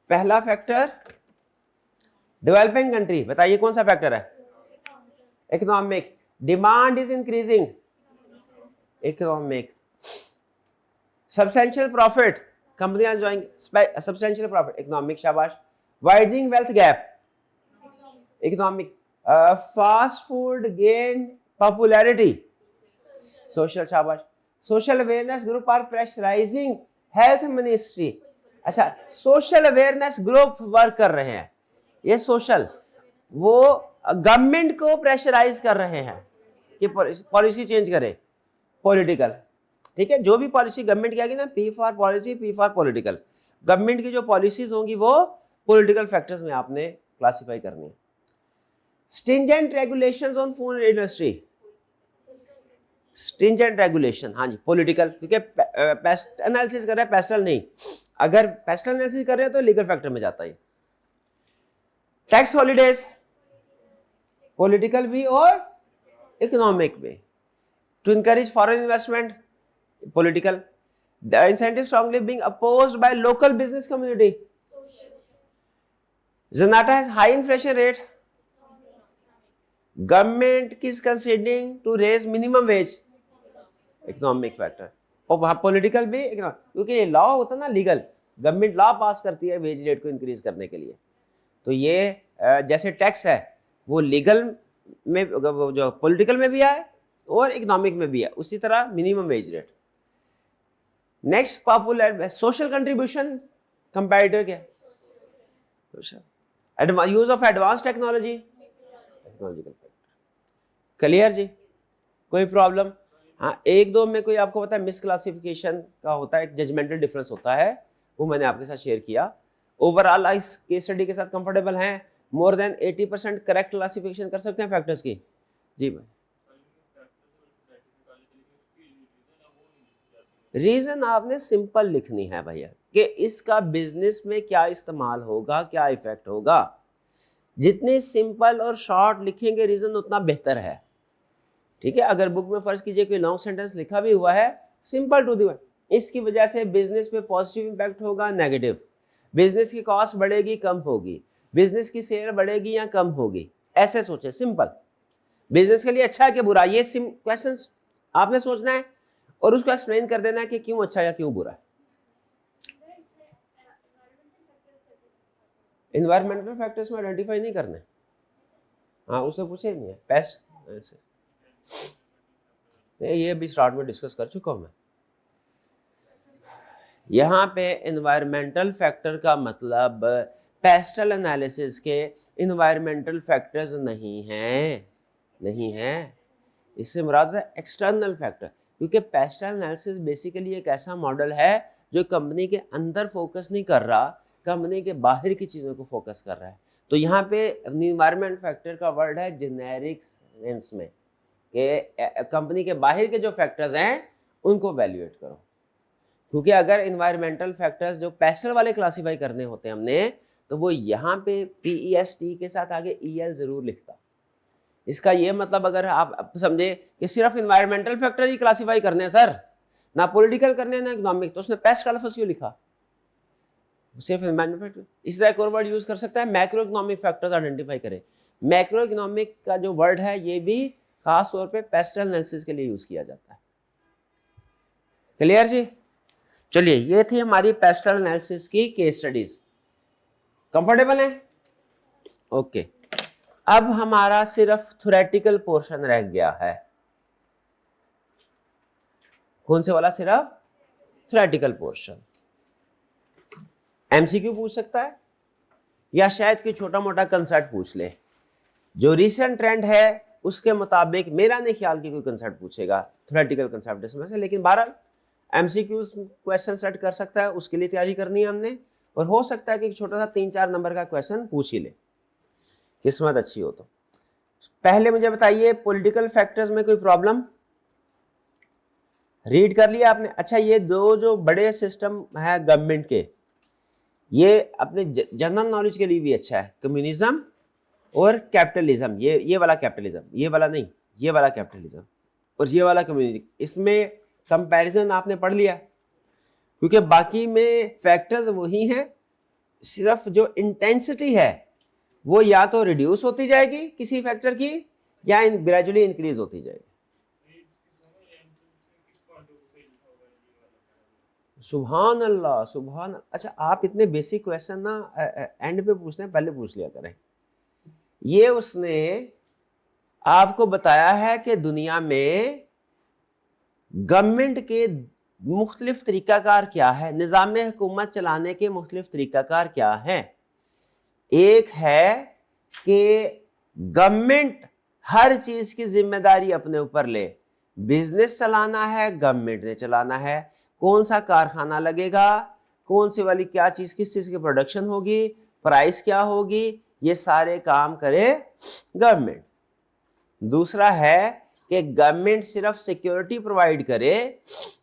पहला फैक्टर डेवलपिंग कंट्री, बताइए कौन सा फैक्टर है? Economic. Demand is increasing, economic. Substantial profit, कंपनियां एंजॉयिंग सब्सटेंशियल प्रॉफिट, इकोनॉमिक। शाबाश। Widening wealth gap, economic. Fast food gain popularity, social. शाबाश। Social awareness group are pressurising health ministry. अच्छा, social awareness group work कर रहे हैं, ये social, वो government को प्रेशराइज कर रहे हैं कि पॉलिसी चेंज करे, पॉलिटिकल। ठीक है, जो भी पॉलिसी गवर्नमेंट की आएगी ना, P for policy, P for political. Government की जो पॉलिसीज होंगी वो पॉलिटिकल फैक्टर्स में आपने क्लासिफाई करनी है। Stringent regulations on food industry, stringent regulation, हाँ जी, पॉलिटिकल, क्योंकि पेस्ट एनालिसिस कर रहे हैं, पेस्टल नहीं। अगर पेस्टल एनालिसिस कर रहे हैं तो लीगल फैक्टर में जाता है। टैक्स हॉलीडेज, पॉलिटिकल भी और इकोनॉमिक भी। To encourage foreign investment, political. The incentive strongly being opposed by local business community, Zanata has high inflation rate. Government is considering to raise minimum wage, economic factor. और वहां political भी, क्योंकि ये law होता है ना legal, government law पास करती है वेज रेट को इंक्रीज करने के लिए। तो ये जैसे टैक्स है वो लीगल में, जो पॉलिटिकल में भी है और इकोनॉमिक में भी है, उसी तरह minimum wage rate. Next popular social contribution, comparative क्या? Use of advance technology, technological factor. Clear जी? कोई प्रॉब्लम? हाँ, एक दो में कोई आपको पता है मिसक्लासिफिकेशन का होता है, एक जजमेंटल डिफरेंस होता है, वो मैंने आपके साथ शेयर किया। ओवरऑल इस केस स्टडी के साथ कंफर्टेबल हैं? मोर देन 80% करेक्ट क्लासिफिकेशन कर सकते हैं फैक्टर्स की? जी भाई। रीजन आपने सिंपल लिखनी है भैया, कि इसका बिजनेस में क्या इस्तेमाल होगा, क्या इफेक्ट होगा। जितने सिंपल और शॉर्ट लिखेंगे रीजन उतना बेहतर है। ठीक है, अगर बुक में फर्ज कीजिए कोई लॉन्ग सेंटेंस लिखा भी हुआ है, सिंपल टू द पॉइंट, इसकी वजह से बिजनेस पे पॉजिटिव इंपैक्ट होगा, नेगेटिव, बिजनेस की कॉस्ट बढ़ेगी, कम होगी, बिजनेस की सेल बढ़ेगी या कम होगी, ऐसे सोचे। सिंपल, बिजनेस के लिए अच्छा है कि बुरा, ये क्वेश्चन आपने सोचना है और उसको एक्सप्लेन कर देना है कि क्यों अच्छा या क्यों बुरा है। इन्वायरमेंटल फैक्टर्स में आइडेंटिफाई नहीं करने, हाँ उससे पूछे नहीं है। पेस्ट ऐसे ये भी स्टार्ट में डिस्कस कर चुका हूं मैं। यहाँ पे इन्वायरमेंटल फैक्टर का मतलब पेस्टल एनालिसिस के इन्वायरमेंटल फैक्टर्स नहीं हैं, नहीं है। इससे मुराद है एक्सटर्नल फैक्टर, क्योंकि पेस्टल एनालिसिस बेसिकली एक ऐसा मॉडल है जो कंपनी के अंदर फोकस नहीं कर रहा, कंपनी के बाहर की चीज़ों को फोकस कर रहा है। तो यहाँ पे इन्वायरमेंट फैक्टर का वर्ड है जेनेरिक सेंस में, कि कंपनी के बाहर के जो फैक्टर्स हैं उनको वैल्यूएट करो। क्योंकि अगर इन्वायरमेंटल फैक्टर्स जो पेस्टल वाले क्लासीफाई करने होते हैं हमने, तो वो यहाँ पे PEST के साथ आगे EL जरूर लिखता। इसका ये मतलब अगर आप समझे कि सिर्फ इन्वायरमेंटल फैक्टर ही क्लासीफाई करने हैं सर, ना पॉलिटिकल करने ना इकोनॉमिक, तो उसने पेस्ट का लफ्ज़ क्यों लिखा? सिर्फ इन्वायरमेंटल फैक्टर। इस तरह एक और वर्ड यूज कर सकता है, मैक्रो इकोनॉमिक फैक्टर्स आइडेंटिफाई करें। मैक्रो इकोनॉमिक का जो वर्ड है ये भी खास तौर पे पेस्टल एनालिसिस के लिए यूज किया जाता है। क्लियर जी? चलिए, ये थी हमारी पेस्टल एनालिसिस की केस स्टडीज। कंफर्टेबल है? ओके, अब हमारा सिर्फ थ्योरेटिकल पोर्शन रह गया है। कौन से वाला? सिर्फ थ्योरेटिकल पोर्शन। एमसीक्यू पूछ सकता है या शायद कोई छोटा मोटा कंसेप्ट पूछ ले। जो रिसेंट ट्रेंड है उसके मुताबिक मेरा नहीं ख्याल कि कोई कंसेप्ट पूछेगा थ्योरेटिकल कंसेप्ट इसमें से, लेकिन बहरहाल एमसीक्यूज क्वेश्चन सेट कर सकता है, उसके लिए तैयारी करनी है हमने। और हो सकता है कि छोटा सा 3-4 नंबर का क्वेश्चन पूछ ही ले, किस्मत अच्छी हो तो। पहले मुझे बताइए, पॉलिटिकल फैक्टर्स में कोई प्रॉब्लम? रीड कर लिया आपने? अच्छा, ये दो जो बड़े सिस्टम है गवर्नमेंट के, ये अपने जनरल नॉलेज के लिए भी अच्छा है, कम्युनिज्म और कैपिटलिज्म। ये वाला कैपिटलिज्म, ये वाला नहीं, ये वाला कैपिटलिज्म और ये वाला कम्युनिज्म, इसमें कंपैरिजन आपने पढ़ लिया, क्योंकि बाकी में फैक्टर्स वही हैं, सिर्फ जो इंटेंसिटी है वो या तो रिड्यूस होती जाएगी किसी फैक्टर की, या ग्रेजुअली इंक्रीज होती जाएगी। सुभान अल्लाह, सुभान। अच्छा, आप इतने बेसिक क्वेश्चन ना एंड पे पूछते हैं, पहले पूछ लिया करें। ये उसने आपको बताया है कि दुनिया में गवर्नमेंट के मुख्तलिफ तरीकाकार क्या है, निज़ाम हुकूमत चलाने के मुख्तलिफ तरीकाकार क्या हैं। एक है कि गवर्नमेंट हर चीज की जिम्मेदारी अपने ऊपर ले, बिजनेस चलाना है गवर्नमेंट ने चलाना है, कौन सा कारखाना लगेगा, कौन सी वाली क्या चीज किस चीज की प्रोडक्शन होगी, प्राइस क्या होगी, ये सारे काम करे गवर्नमेंट। दूसरा है कि गवर्नमेंट सिर्फ सिक्योरिटी प्रोवाइड करे,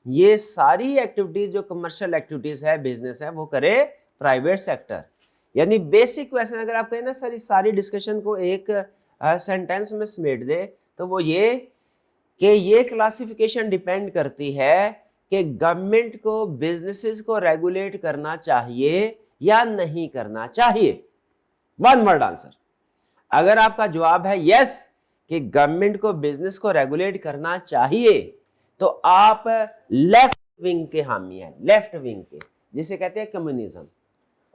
ये सारी एक्टिविटीज जो कमर्शियल एक्टिविटीज है, बिजनेस है, वो करे प्राइवेट सेक्टर। यानी बेसिक क्वेश्चन अगर आप कहें ना सारी डिस्कशन को एक सेंटेंस में समेट दे, तो वो ये कि ये क्लासिफिकेशन डिपेंड करती है कि गवर्नमेंट को बिजनेसेस को रेगुलेट करना चाहिए या नहीं करना चाहिए। One word answer. अगर आपका जवाब है यस कि गवर्नमेंट को बिजनेस को रेगुलेट करना चाहिए, तो आप लेफ्ट विंग के हामी हैं, लेफ्ट विंग के, जिसे कहते हैं कम्युनिज्म।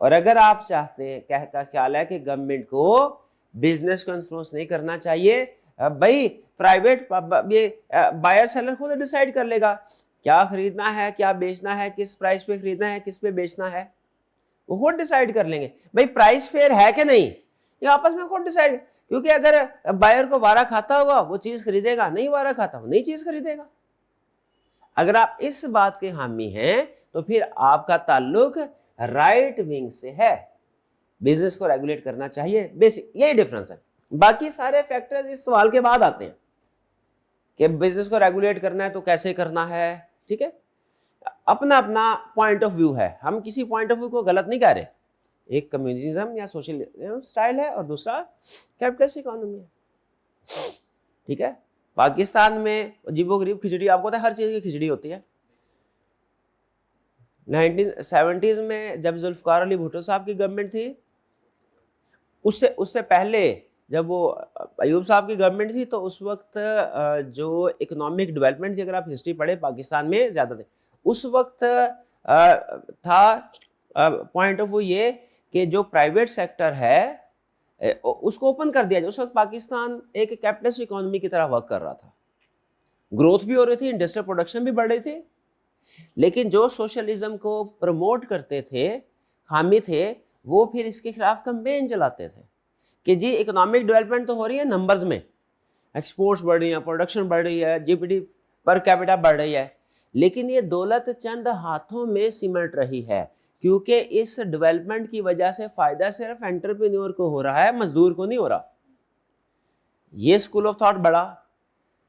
और अगर आप चाहते हैं, का ख्याल है कि गवर्नमेंट को बिजनेस को इन्फ्लुएंस नहीं करना चाहिए, भाई प्राइवेट ये बायर सेलर खुद डिसाइड कर लेगा क्या खरीदना है, क्या बेचना है, किस प्राइस पे खरीदना है, किस पे बेचना है, वो खुद डिसाइड कर लेंगे। भाई प्राइस फेयर है कि नहीं, ये आपस में खुद डिसाइड, क्योंकि अगर बायर को वारा खाता हुआ वो चीज खरीदेगा, नहीं वारा खाता वो नहीं चीज खरीदेगा। अगर आप इस बात के हामी हैं तो फिर आपका ताल्लुक राइट विंग से है, बिजनेस को रेगुलेट करना चाहिए, बेसिक यही डिफरेंस है। बाकी सारे फैक्टर्स इस सवाल के बाद आते हैं कि बिजनेस को रेगुलेट करना है तो कैसे करना है, ठीक है। अपना अपना पॉइंट ऑफ व्यू है, हम किसी पॉइंट ऑफ व्यू को गलत नहीं कह रहे। एक कम्युनिज्म या सोशल स्टाइल है और दूसरा कैपिटलिस्ट इकोनॉमी है, ठीक है। पाकिस्तान में अजीबोगरीब खिचड़ी, आपको पता है हर चीज की खिचड़ी होती है। 1970s में जब जुल्फकार अली भुट्टो साहब की गवर्नमेंट थी, उससे पहले जब वो अयूब साहब की गवर्नमेंट थी, तो उस वक्त जो इकोनॉमिक डेवलपमेंट थी, अगर आप हिस्ट्री पढ़े पाकिस्तान में ज़्यादा थे, उस वक्त था पॉइंट ऑफ व्यू ये कि जो प्राइवेट सेक्टर है उसको ओपन कर दिया जाए। उस वक्त पाकिस्तान एक कैपिटलिस्ट इकोनॉमी की तरह वर्क कर रहा था, ग्रोथ भी हो रही थी, इंडस्ट्रियल प्रोडक्शन भी बढ़ रही थी, लेकिन जो सोशलिज्म को प्रमोट करते थे, हामी थे, वो फिर इसके खिलाफ कैंपेन चलाते थे कि जी इकोनॉमिक डेवलपमेंट तो हो रही है नंबर्स में, एक्सपोर्ट्स बढ़ रही है, प्रोडक्शन बढ़ रही है, जीडीपी पर कैपिटा बढ़ रही है, लेकिन ये दौलत चंद हाथों में सिमट रही है, क्योंकि इस डेवलपमेंट की वजह से फायदा सिर्फ एंटरप्रेन्योर को हो रहा है, मजदूर को नहीं हो रहा। ये स्कूल ऑफ थॉट बढ़ा,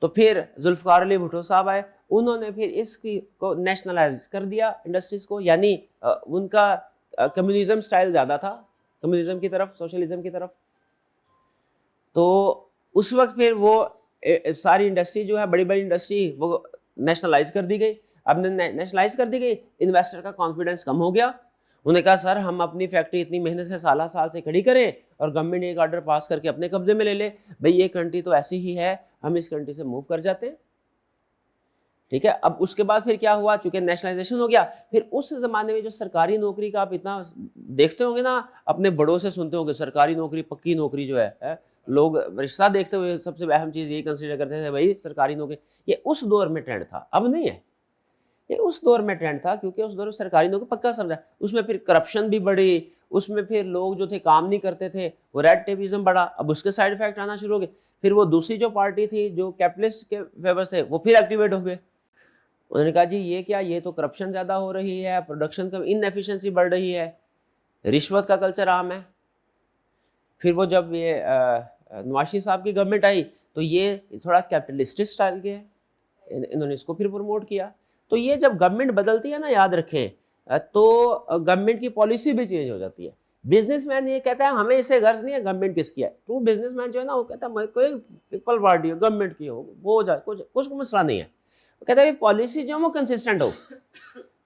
तो फिर जुल्फकार अली भुट्टो साहब आए, उन्होंने फिर इसकी को नेशनलाइज कर दिया इंडस्ट्रीज को, यानी उनका कम्युनिज्म स्टाइल ज़्यादा था, कम्युनिज्म की तरफ, सोशलिज्म की तरफ। तो उस वक्त फिर वो सारी इंडस्ट्री जो है, बड़ी बड़ी इंडस्ट्री, वो नेशनलाइज कर दी गई। अब नेशनलाइज कर दी गई, इन्वेस्टर का कॉन्फिडेंस कम हो गया, उन्होंने कहा सर हम अपनी फैक्ट्री इतनी मेहनत से साल से खड़ी करें और गवर्नमेंट एक ऑर्डर पास करके अपने कब्जे में ले ले, भाई ये कंट्री तो ऐसी ही है, हम इस कंट्री से मूव कर जाते हैं। ठीक है। अब उसके बाद फिर क्या हुआ, चूंकि नेशनलाइजेशन हो गया, फिर उस जमाने में जो सरकारी नौकरी का आप इतना देखते होंगे ना, अपने बड़ों से सुनते होंगे सरकारी नौकरी पक्की नौकरी जो है लोग रिश्ता देखते हुए सबसे अहम चीज यही कंसीडर करते थे भाई सरकारी नौकरी। ये उस दौर में ट्रेंड था, अब नहीं है। ये उस दौर में ट्रेंड था क्योंकि उस दौर में सरकारी नौकरी पक्का समझा, उसमें फिर करप्शन भी बढ़ी, उसमें फिर लोग जो थे काम नहीं करते थे, वो रेड टेपिज्म बढ़ा, अब उसके साइड इफेक्ट आना शुरू हो गए। फिर वो दूसरी जो पार्टी थी जो कैपिटलिस्ट के फेवर थे वो फिर एक्टिवेट हो गए। उन्होंने कहा जी ये क्या, ये तो करप्शन ज़्यादा हो रही है, प्रोडक्शन का इनएफिशिएंसी बढ़ रही है, रिश्वत का कल्चर आम है। फिर वो जब ये नवाशी साहब की गवर्नमेंट आई तो ये थोड़ा कैपिटलिस्टिक स्टाइल के है, इन्होंने इसको फिर प्रमोट किया। तो ये जब गवर्नमेंट बदलती है ना, याद रखें, तो गवर्नमेंट की पॉलिसी भी चेंज हो जाती है। बिजनेसमैन ये कहता है हमें इससे गर्ज नहीं है गवर्नमेंट किसकी है, ट्रू बिजनेसमैन जो है ना वो कहता है कोई पीपल पार्टी हो, गवर्नमेंट की हो, वो हो जाए, कुछ मसला नहीं है। वो कहता है पॉलिसी जो है वो कंसिस्टेंट हो,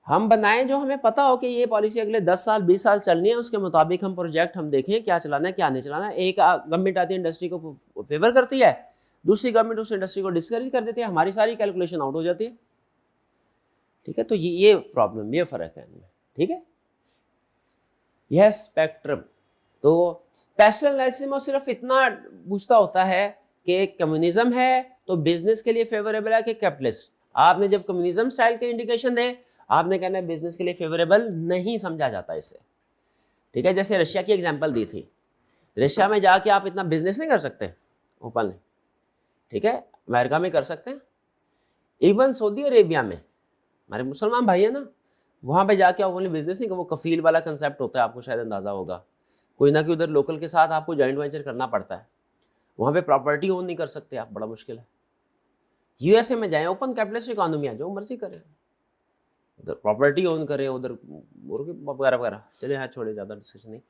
हम बनाएं जो हमें पता हो कि ये पॉलिसी अगले 10 साल 20 साल चलनी है, उसके मुताबिक हम प्रोजेक्ट हम देखें क्या चलाना है क्या नहीं चलाना है। एक गवर्नमेंट आती है इंडस्ट्री को फेवर करती है, दूसरी गवर्नमेंट उस इंडस्ट्री को डिस्करेज कर देती है, हमारी सारी कैलकुलेशन आउट हो जाती है। ठीक है, तो ये प्रॉब्लम, ये फर्क है इनमें। ठीक है, यह स्पेक्ट्रम। तो पैस्टल एनालिसिस में सिर्फ इतना पूछता होता है कि कम्युनिज्म है तो बिजनेस के लिए फेवरेबल है कि कैपिटलिस्ट। आपने जब कम्युनिज्म स्टाइल के इंडिकेशन दे, आपने कहना है बिजनेस के लिए फेवरेबल नहीं समझा जाता इसे। ठीक है, जैसे रशिया की एग्जांपल दी थी, रशिया में जाके आप इतना बिजनेस नहीं कर सकते ओपनली। ठीक है, अमेरिका में कर सकते हैं, इवन सऊदी अरेबिया में हमारे मुसलमान भाई है ना, वहाँ पे जाके आप ओनली बिजनेस नहीं, वो कफील वाला कंसेप्ट होता है, आपको शायद अंदाजा होगा, कोई ना कोई उधर लोकल के साथ आपको जॉइंट वेंचर करना पड़ता है, वहाँ पे प्रॉपर्टी ओन नहीं कर सकते आप, बड़ा मुश्किल है। यूएसए में जाएं, ओपन कैपिटलिस्ट इकोनॉमी है, जो मर्जी करें, उधर प्रॉपर्टी ओन करें, उधर वगैरह वगैरह। चलिए हाँ, छोड़े, ज़्यादा डिस्कशन नहीं।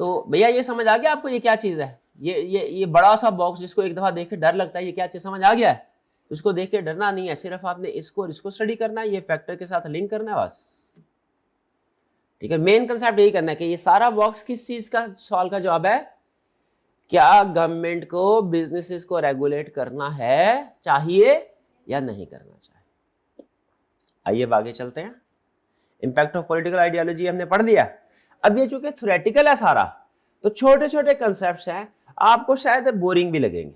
तो भैया ये समझ आ गया आपको ये क्या चीज़ है, ये बड़ा सा बॉक्स जिसको एक दफ़ा देख के डर लगता है, ये क्या चीज़ समझ आ गया है? उसको देख के डरना नहीं है, सिर्फ आपने इसको और इसको स्टडी करना है, ये फैक्टर के साथ लिंक करना है बस। ठीक है, मेन कंसेप्ट यही करना है कि ये सारा बॉक्स किस चीज़ का सवाल का जवाब है, क्या गवर्नमेंट को बिजनेसेस को रेगुलेट करना है, चाहिए या नहीं करना चाहिए। आइए अब आगे चलते हैं। इंपैक्ट ऑफ पॉलिटिकल आइडियोलॉजी हमने पढ़ लिया। अब ये चूंकि थ्योरेटिकल है सारा, तो छोटे छोटे कंसेप्ट्स हैं, आपको शायद बोरिंग भी लगेंगे।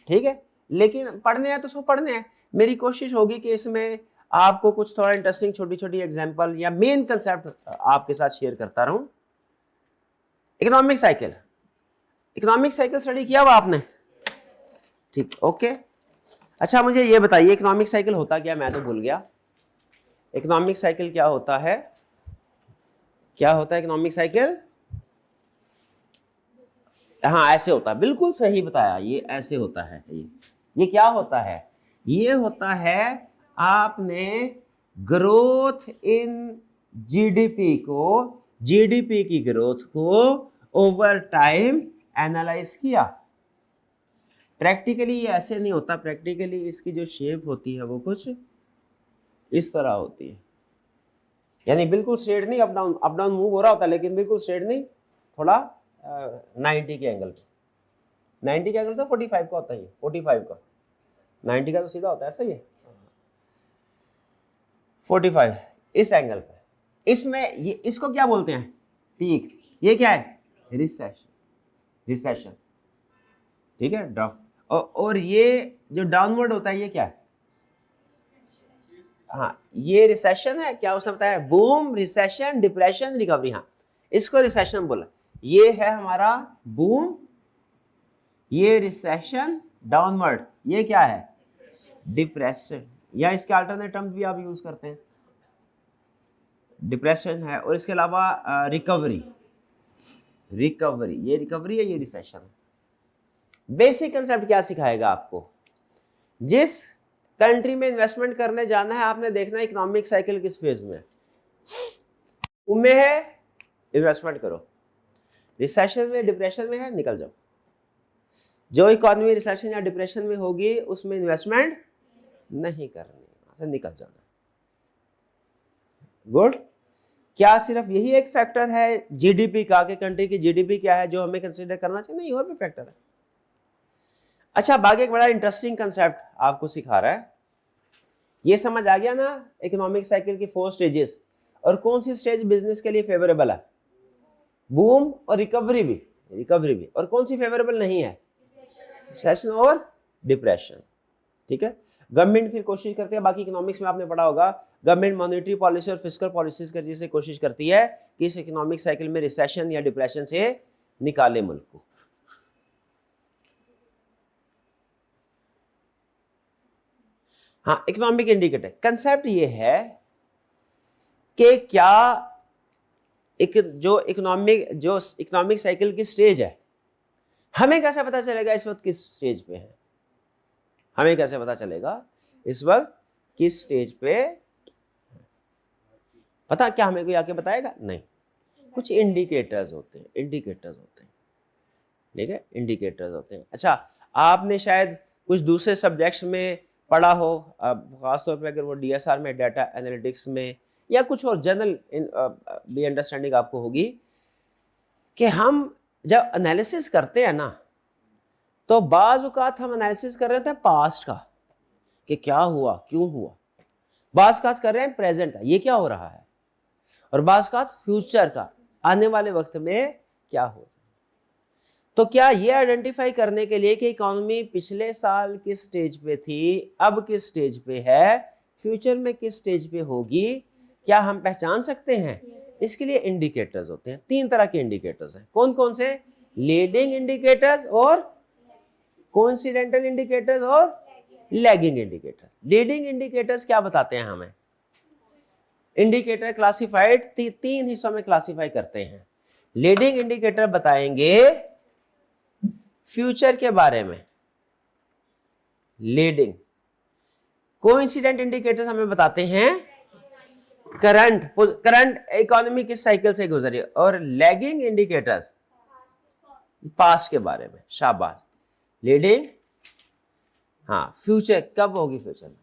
ठीक है, लेकिन पढ़ने हैं तो उसको पढ़ने हैं। मेरी कोशिश होगी कि इसमें आपको कुछ थोड़ा इंटरेस्टिंग छोटी छोटी एग्जांपल या मेन कंसेप्ट आपके साथ शेयर करता रहूं। Economic cycle, economic cycle study किया हुआ आपने? ठीक, ओके। अच्छा मुझे ये बताइए इकोनॉमिक साइकिल होता क्या, मैं तो भूल गया। इकोनॉमिक साइकिल क्या होता है, क्या होता है इकोनॉमिक साइकिल? हाँ ऐसे होता है, बिल्कुल सही बताया, ये ऐसे होता है। ये क्या होता है? ये होता है आपने ग्रोथ इन जीडीपी को, जीडीपी की ग्रोथ को ओवर टाइम एनालाइज किया। प्रैक्टिकली ये ऐसे नहीं होता, प्रैक्टिकली इसकी जो शेप होती है वो कुछ इस तरह होती है, यानी बिल्कुल स्ट्रेट नहीं, अप डाउन मूव हो रहा होता है, लेकिन बिल्कुल स्ट्रेट नहीं, थोड़ा 90 के एंगल पे। 90 का एंगल तो 45 का होता है, 45 का, 90 का तो सीधा होता है, ऐसा ही है, 45 इस एंगल पे। इसमें ये इसको क्या बोलते हैं? ठीक, ये क्या है? Recession, recession. ठीक है, ड्रॉप। और ये जो डाउनवर्ड होता है ये क्या है? हाँ ये रिसेशन है। क्या उसने बताया? Boom, recession, depression, recovery. हाँ इसको रिसेशन बोला। ये है हमारा बूम, ये रिसेशन, डाउनवर्ड, ये क्या है? डिप्रेशन, या इसके अल्टरनेट टर्म्स भी आप यूज करते हैं, डिप्रेशन है। और इसके अलावा रिकवरी, रिकवरी, ये रिकवरी है, ये रिसेशन है। बेसिक कंसेप्ट क्या सिखाएगा आपको? जिस कंट्री में इन्वेस्टमेंट करने जाना है आपने देखना है इकोनॉमिक साइकिल किस फेज में उनमें है, इन्वेस्टमेंट करो। रिसेशन में, डिप्रेशन में है, निकल जाओ। जो इकोनॉमी रिसेशन या डिप्रेशन में होगी उसमें इन्वेस्टमेंट नहीं करनी, वहां से निकल जाना। गुड। क्या सिर्फ यही एक फैक्टर है जीडीपी का, कि कंट्री की जीडीपी क्या है जो हमें कंसीडर करना चाहिए? नहीं, और भी फैक्टर है। अच्छा, बाकी एक बड़ा इंटरेस्टिंग कंसेप्ट आपको सिखा रहा है, ये समझ आ गया ना इकोनॉमिक साइकिल की 4 स्टेजेस, और कौन सी स्टेज बिजनेस के लिए फेवरेबल है? बूम और रिकवरी भी, और कौन सी फेवरेबल नहीं है? रिसेशन और डिप्रेशन। ठीक है, गवर्नमेंट फिर कोशिश करती है, बाकी इकोनॉमिक्स में आपने पढ़ा होगा, गवर्नमेंट मॉनेटरी पॉलिसी और फिस्कल पॉलिसीज करने से कोशिश करती है कि इस इकोनॉमिक साइकिल में रिसेशन या डिप्रेशन से निकाले मुल्क को। हाँ, इकोनॉमिक इंडिकेटर कंसेप्ट ये है कि क्या जो इकोनॉमिक साइकिल की स्टेज है, हमें कैसे पता चलेगा इस वक्त किस स्टेज पे है? हमें कैसे पता चलेगा इस वक्त किस स्टेज पे? पता क्या हमें कोई आके बताएगा? नहीं, कुछ इंडिकेटर्स होते हैं, ठीक है, इंडिकेटर्स होते हैं। अच्छा, आपने शायद कुछ दूसरे सब्जेक्ट्स में पढ़ा हो, खासतौर पे अगर वो DSR में, डाटा एनालिटिक्स में, या कुछ और जनरल भी अंडरस्टैंडिंग आपको होगी कि हम जब एनालिसिस करते हैं ना, तो बाज़ औक़ात हम एनालिसिस कर रहे होते हैं पास्ट का कि क्या हुआ, क्यों हुआ, बाज़ औक़ात कर रहे हैं प्रेजेंट का, ये क्या हो रहा है, और बाज़ औक़ात फ्यूचर का, आने वाले वक्त में क्या हो। तो क्या ये आइडेंटिफाई करने के लिए कि इकोनॉमी पिछले साल किस स्टेज पे थी, अब किस स्टेज पे है, फ्यूचर में किस स्टेज पे होगी, क्या हम पहचान सकते हैं? इसके लिए इंडिकेटर्स होते हैं। 3 तरह के इंडिकेटर्स हैं। कौन कौन से? लीडिंग इंडिकेटर्स और कोइंसिडेंटल इंडिकेटर्स और लैगिंग इंडिकेटर्स। लीडिंग इंडिकेटर्स क्या बताते हैं हमें? इंडिकेटर क्लासिफाइड 3 हिस्सों में क्लासिफाई करते हैं। लीडिंग इंडिकेटर बताएंगे फ्यूचर के बारे में, लीडिंग। कोइंसिडेंट इंडिकेटर्स हमें बताते हैं करंट इकोनॉमी किस साइकिल से गुजरी, और लैगिंग इंडिकेटर्स पास्ट के बारे में। शाबाश, लीडिंग, हाँ, फ्यूचर कब होगी, फ्यूचर में।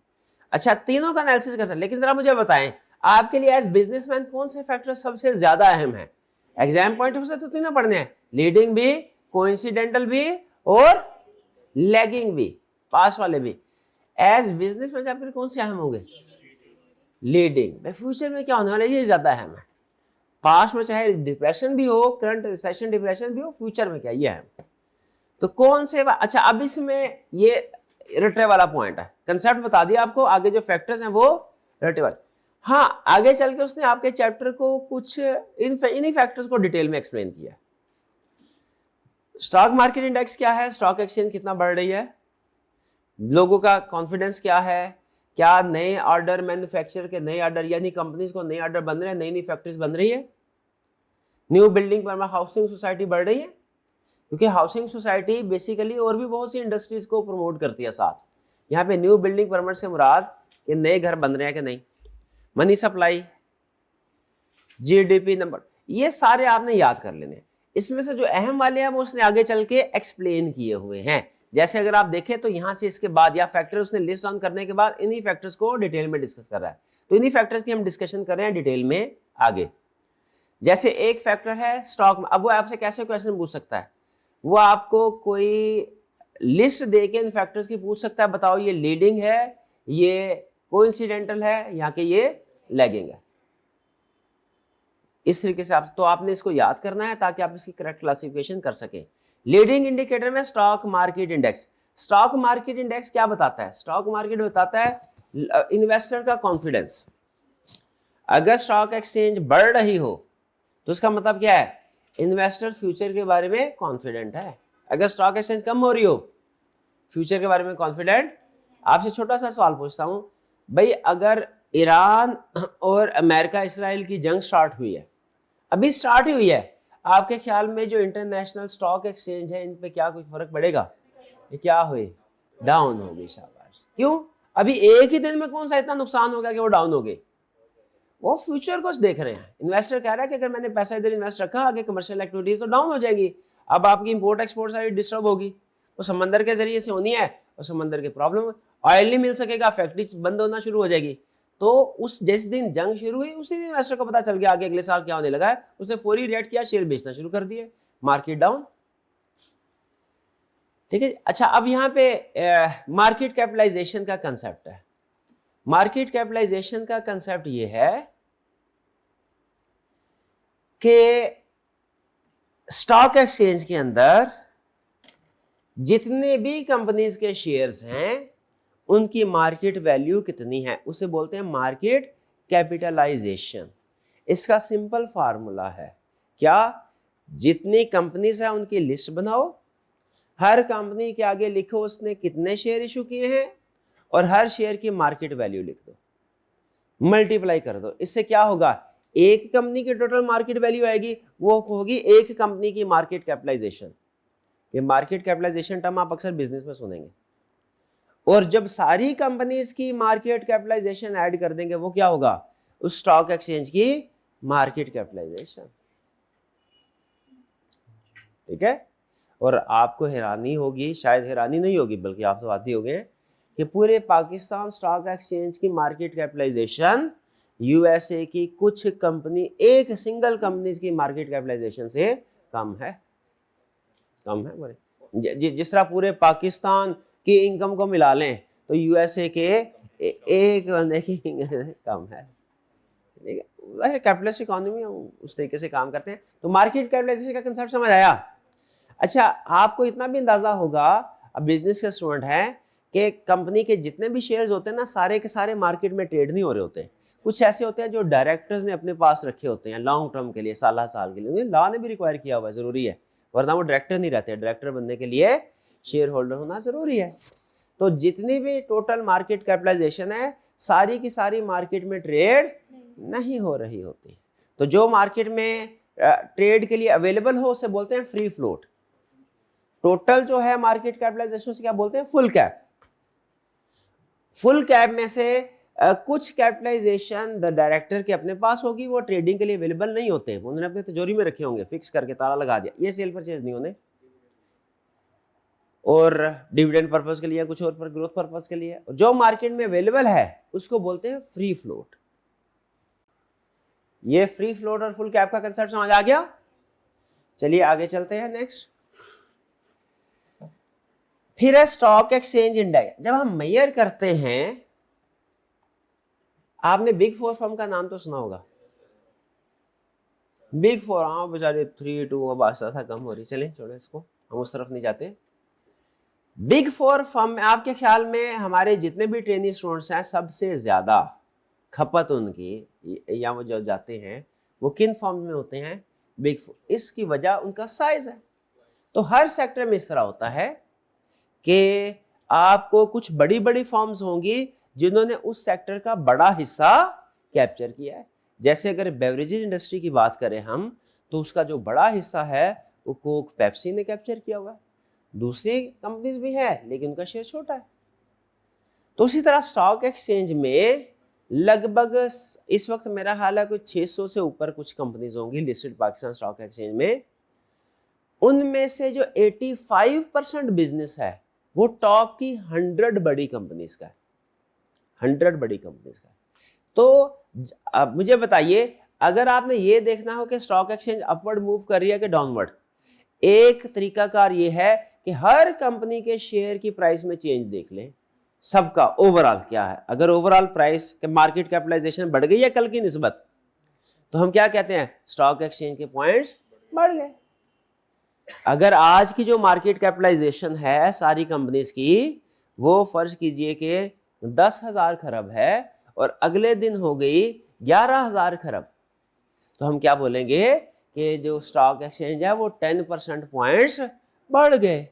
अच्छा, तीनों का एनालिसिस कर सकते, लेकिन जरा मुझे बताएं आपके लिए एज बिजनेसमैन कौन से फैक्टर सबसे ज्यादा अहम है? एग्जाम पॉइंट ऑफ से तो तीनों पढ़ने हैं, लीडिंग भी, कोइंसिडेंटल भी और लैगिंग भी, पास वाले भी। एज बिजनेसमैन आपके लिए कौन से अहम होंगे? लीडिंग। भाई फ्यूचर में क्या होने वाला है ये ज्यादा अहम है। पास्ट में चाहे डिप्रेशन भी हो, करंट रिसेशन डिप्रेशन भी हो, फ्यूचर में क्या ये अहम। तो कौन से अच्छा, अब इसमें ये रटे वाला पॉइंट है, कंसेप्ट बता दिया आपको, आगे जो फैक्टर्स हैं वो रटे वाले। हाँ, आगे चल के उसने आपके चैप्टर को कुछ इन्हीं फैक्टर्स को डिटेल में एक्सप्लेन किया। स्टॉक मार्केट इंडेक्स क्या है, स्टॉक एक्सचेंज कितना बढ़ रही है, लोगों का कॉन्फिडेंस क्या है, क्या नए ऑर्डर, मैन्युफैक्चर के नए ऑर्डर, यानी कंपनीज को नए ऑर्डर बन रहे हैं, नई नई फैक्ट्रीज बन रही है, न्यू बिल्डिंग पर हाउसिंग सोसाइटी बढ़ रही है, क्योंकि हाउसिंग सोसाइटी बेसिकली और भी बहुत सी इंडस्ट्रीज को प्रमोट करती है साथ। यहाँ पे न्यू बिल्डिंग परमिट से मुराद कि नए घर बन रहे हैं कि नहीं, मनी सप्लाई, GDP नंबर, ये सारे आपने याद कर लेने। इसमें से जो अहम वाले हैं वो उसने आगे चल के एक्सप्लेन किए हुए हैं। जैसे अगर आप देखें तो यहाँ से इसके बाद या फैक्टर उसने लिस्ट डाउन करने के बाद इन्हीं फैक्टर्स को डिटेल में डिस्कस कर रहा है। तो इन्हीं फैक्टर्स की हम डिस्कशन कर रहे हैं डिटेल में आगे। जैसे एक फैक्टर है स्टॉक, अब वो आपसे कैसे क्वेश्चन पूछ सकता है, वो आपको कोई लिस्ट दे के इन फैक्टर्स की पूछ सकता है, बताओ ये लीडिंग है, ये कोइंसिडेंटल है, या कि ये लैगिंग है। इस तरीके से आप, तो आपने इसको याद करना है ताकि आप इसकी करेक्ट क्लासिफिकेशन कर सकें। लीडिंग इंडिकेटर में stock market index. Stock market index क्या बताता है? स्टॉक मार्केट बताता है इन्वेस्टर का कॉन्फिडेंस। अगर स्टॉक एक्सचेंज बढ़ रही हो तो उसका मतलब क्या है? इन्वेस्टर फ्यूचर के बारे में कॉन्फिडेंट है। अगर स्टॉक एक्सचेंज कम हो रही हो, फ्यूचर के बारे में कॉन्फिडेंट। आपसे छोटा सा सवाल पूछता हूं भाई, अगर ईरान और अमेरिका इसराइल की जंग स्टार्ट हुई है, अभी स्टार्ट ही हुई है, आपके ख्याल में जो इंटरनेशनल स्टॉक एक्सचेंज है इन पे क्या कोई फर्क पड़ेगा? ये क्या हुई? डाउन हो गई। शाबाश। क्यों? अभी एक ही दिन में कौन सा इतना नुकसान हो गया कि वो डाउन हो गए? वो फ्यूचर को देख रहे हैं। इन्वेस्टर कह रहा है कि अगर मैंने पैसा इधर इन्वेस्ट रखा, आगे कमर्शियल एक्टिविटीज तो डाउन हो जाएगी, अब आपकी इंपोर्ट एक्सपोर्ट सारी डिस्टर्ब होगी, वो समंदर के जरिए से होनी है, और समंदर के प्रॉब्लम, ऑयल नहीं मिल सकेगा, फैक्ट्री बंद होना शुरू हो जाएगी। तो उस जिस दिन जंग शुरू हुई उसी दिन इन्वेस्टर को पता चल गया आगे अगले साल क्या होने लगा है, उसने फौरी रिएक्ट किया, शेयर बेचना शुरू कर दिए, मार्केट डाउन। ठीक है। अच्छा, अब यहाँ पे मार्केट कैपिटलाइजेशन का कंसेप्ट है। मार्केट कैपिटलाइजेशन का कंसेप्ट ये है कि स्टॉक एक्सचेंज के अंदर जितने भी कंपनीज के शेयर्स हैं उनकी मार्केट वैल्यू कितनी है, उसे बोलते हैं मार्केट कैपिटलाइजेशन। इसका सिंपल फार्मूला है क्या, जितनी कंपनीज है उनकी लिस्ट बनाओ, हर कंपनी के आगे लिखो उसने कितने शेयर इशू किए हैं और हर शेयर की मार्केट वैल्यू लिख दो, मल्टीप्लाई कर दो। इससे क्या होगा, एक कंपनी की टोटल मार्केट वैल्यू आएगी, वो होगी एक कंपनी की मार्केट कैपिटलाइजेशन। ये मार्केट कैपिटलाइजेशन टर्म आप अक्सर बिजनेस में सुनेंगे। और जब सारी कंपनीज की मार्केट कैपिटलाइजेशन ऐड कर देंगे वो क्या होगा, उस स्टॉक एक्सचेंज की मार्केट कैपिटलाइजेशन। ठीक है। और आपको हैरानी होगी, शायद हैरानी नहीं होगी बल्कि आप तो आती होंगे कि पूरे पाकिस्तान स्टॉक एक्सचेंज की मार्केट कैपिटलाइजेशन यूएसए की कुछ कंपनी, एक सिंगल कंपनी की मार्केट कैपिटलाइजेशन से कम है। कम है बोले, जिस तरह पूरे पाकिस्तान की इनकम को मिला लें तो यूएसए के एक बंदे की कम है। कैपिटलिस्ट इकोनॉमी उस तरीके से काम करते हैं। तो मार्केट कैपिटलाइजेशन का कंसेप्ट समझ आया। अच्छा, आपको इतना भी अंदाजा होगा, अब बिजनेस के स्टूडेंट हैं, कि कंपनी के जितने भी शेयर्स होते हैं ना, सारे के सारे मार्केट में ट्रेड नहीं हो रहे होते। कुछ ऐसे होते हैं जो डायरेक्टर्स ने अपने पास रखे होते हैं लॉन्ग टर्म के लिए, साल के लिए, लॉ ने भी रिक्वायर किया हुआ है, जरूरी है, वरना वो डायरेक्टर नहीं रहते। डायरेक्टर बनने के लिए शेयर होल्डर होना जरूरी है। तो जितनी भी टोटल मार्केट कैपिटलाइजेशन है, सारी की सारी मार्केट में ट्रेड नहीं हो रही होती। तो जो मार्केट में ट्रेड के लिए अवेलेबल हो उसे बोलते हैं फ्री फ्लोट। टोटल जो है मार्केट कैपिटलाइजेशन से क्या बोलते हैं, फुल कैप। फुल कैप में से कुछ कैपिटलाइजेशन द डायरेक्टर के अपने पास होगी, वो ट्रेडिंग के लिए अवेलेबल नहीं होते, उन्होंने अपने तिजोरी में रखे होंगे, फिक्स करके ताला लगा दिया, ये सेल परचेज नहीं होने, और डिविडेंड पर्पस के लिए, कुछ और पर ग्रोथ पर्पस के लिए। जो मार्केट में अवेलेबल है उसको बोलते हैं फ्री फ्लोट। ये फ्री फ्लोट और फुल कैप का कंसेप्ट समझ आ गया। चलिए आगे चलते हैं। नेक्स्ट फिर है स्टॉक एक्सचेंज इंडेक्स। जब हम मेजर करते हैं, आपने बिग फोर फर्म का नाम तो सुना होगा। बिग फोर, हाँ बेचारे 3, 2 अब आस्ता कम हो रही, चले छोड़ो इसको, हम उस तरफ नहीं जाते। बिग फोर फर्म में आपके ख्याल में हमारे जितने भी ट्रेनी स्टूडेंट्स हैं, सबसे ज्यादा खपत उनकी या वो जो जाते हैं वो किन फर्म में होते हैं, बिग फोर। इसकी वजह उनका साइज है। तो हर सेक्टर में इस तरह होता है कि आपको कुछ बड़ी बड़ी फर्म्स होंगी जिन्होंने उस सेक्टर का बड़ा हिस्सा कैप्चर किया है। जैसे अगर बेवरेजेज इंडस्ट्री की बात करें हम, तो उसका जो बड़ा हिस्सा है वो कोक पेप्सी ने कैप्चर किया हुआ है। दूसरी कंपनीज भी है लेकिन उनका शेयर छोटा है। तो उसी तरह स्टॉक एक्सचेंज में लगभग इस वक्त मेरा ख्याल है कुछ 600 से ऊपर कुछ कंपनीज होंगी लिस्टेड पाकिस्तान स्टॉक एक्सचेंज में। उनमें से जो 85% बिजनेस है वो टॉप की 100 बड़ी कंपनीज का है, 100 बड़ी कंपनीज का है। तो अब मुझे बताइए, अगर आपने ये देखना हो कि स्टॉक एक्सचेंज अपवर्ड मूव कर रही है कि डाउनवर्ड, एक तरीकाकार ये है कि हर कंपनी के शेयर की प्राइस में चेंज देख लें, सबका ओवरऑल क्या है। अगर ओवरऑल प्राइस के मार्केट कैपिटलाइजेशन बढ़ गई है कल की निस्बत, तो हम क्या कहते हैं, स्टॉक एक्सचेंज के पॉइंट्स बढ़ गए। अगर आज की जो मार्केट कैपिटलाइजेशन है सारी कंपनीज की, वो फर्ज कीजिए कि 10,000 खरब है और अगले दिन हो गई 11,000 खरब, तो हम क्या बोलेंगे कि जो स्टॉक एक्सचेंज है वो 10% पॉइंट्स बढ़ गए।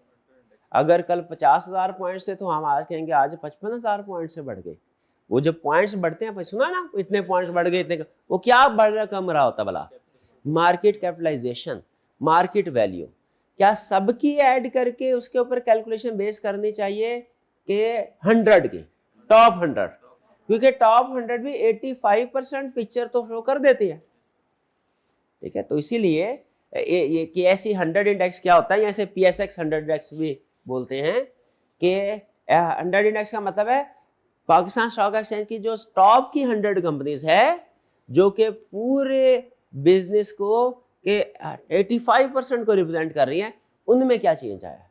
अगर कल 50,000 पॉइंट्स थे तो हम आज कहेंगे आज 55,000 पॉइंट से बढ़ गए। वो जब पॉइंट्स बढ़ते हैं, सुना ना, इतने पॉइंट्स बढ़ गए, इतने, वो क्या बढ़ रहा कम रहा होता भला, मार्केट कैपिटलाइजेशन, मार्केट वैल्यू। क्या सबकी ऐड करके उसके ऊपर कैलकुलेशन बेस करनी चाहिए कि 100 की, टॉप 100, क्योंकि टॉप 100 भी 85% पिक्चर तो शो कर देती है। ठीक है, तो इसीलिए ये KSE 100 इंडेक्स क्या होता है, ऐसे PSX 100 इंडेक्स भी बोलते हैं कि 100 इंडेक्स का मतलब है पाकिस्तान स्टॉक एक्सचेंज की जो टॉप की 100 कंपनीज है जो कि पूरे बिजनेस को के 85% को रिप्रेजेंट कर रही हैं, उनमें क्या चेंज आया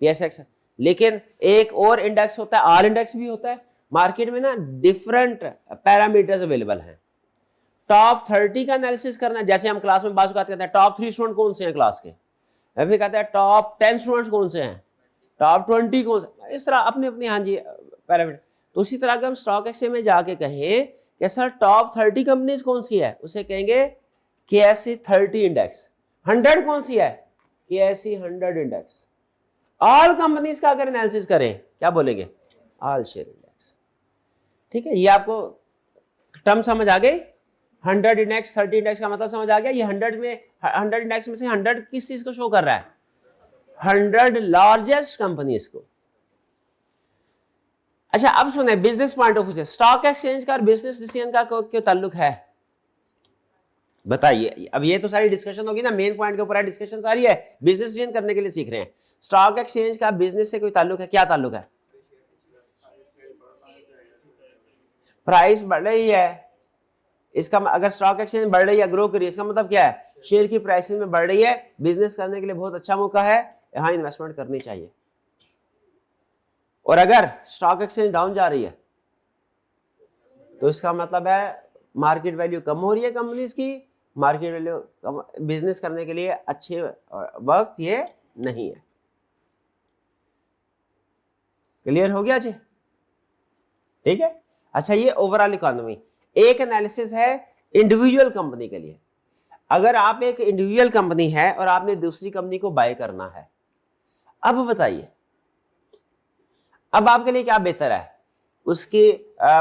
PSX। लेकिन एक और इंडेक्स होता है, R इंडेक्स भी होता है, मार्केट में ना डिफरेंट पैरामीटर्स अवेलेबल हैं। टॉप 30 का एनालिसिस करना है, जैसे हम क्लास में बात करते हैं टॉप 3 स्टूडेंट कौन से हैं क्लास के, फिर कहते हैं टॉप 10 स्टूडेंट्स कौन से हैं, टॉप 20 कौन से, इस तरह अपने अपनी हाँ जी पैरामीटर। तो उसी तरह अगर हम स्टॉक एक्सचेंज में जाके कहें कि सर टॉप 30 कंपनीज कौन सी है, उसे कहेंगे KSE 30 इंडेक्स। 100 कौन सी है, KSE 100 इंडेक्स। ऑल कंपनीज का अगर एनालिसिस करें क्या बोलेंगे, ऑल शेयर इंडेक्स। ठीक है, ये आपको टर्म समझ आ गई। 100 इंडेक्स 30 इंडेक्स का मतलब समझ आ गया। ये 100 इंडेक्स में से 100 किस चीज को शो कर रहा है, 100 लार्जेस्ट कंपनीज को। अच्छा अब सुने बिजनेस पॉइंट ऑफ व्यू से स्टॉक एक्सचेंज का और बिजनेस डिसीजन का क्या ताल्लुक है, बताइए। अब ये तो सारी डिस्कशन होगी ना, मेन पॉइंट के ऊपर डिस्कशन सारी है, बिजनेस डिसीजन करने के लिए सीख रहे हैं। स्टॉक एक्सचेंज का बिजनेस से कोई ताल्लुक है, क्या ताल्लुक है, प्राइस बढ़ रही है, इसका अगर स्टॉक एक्सचेंज बढ़ रही है, ग्रो करी, इसका मतलब क्या है, शेयर की प्राइसिंग में बढ़ रही है, बिजनेस करने के लिए बहुत अच्छा मौका है, यहां इन्वेस्टमेंट करनी चाहिए। और अगर स्टॉक एक्सचेंज डाउन जा रही है तो इसका मतलब है मार्केट वैल्यू कम हो रही है कंपनीज की, मार्केट वैल्यू बिजनेस करने के लिए अच्छे वक्त ये नहीं है। क्लियर हो गया जी, ठीक है। अच्छा ये ओवरऑल इकोनॉमी, एक एनालिसिस है इंडिविजुअल कंपनी के लिए। अगर आप एक इंडिविजुअल कंपनी है और आपने दूसरी कंपनी को बाय करना है, अब बताइए अब आपके लिए क्या बेहतर है, उसकी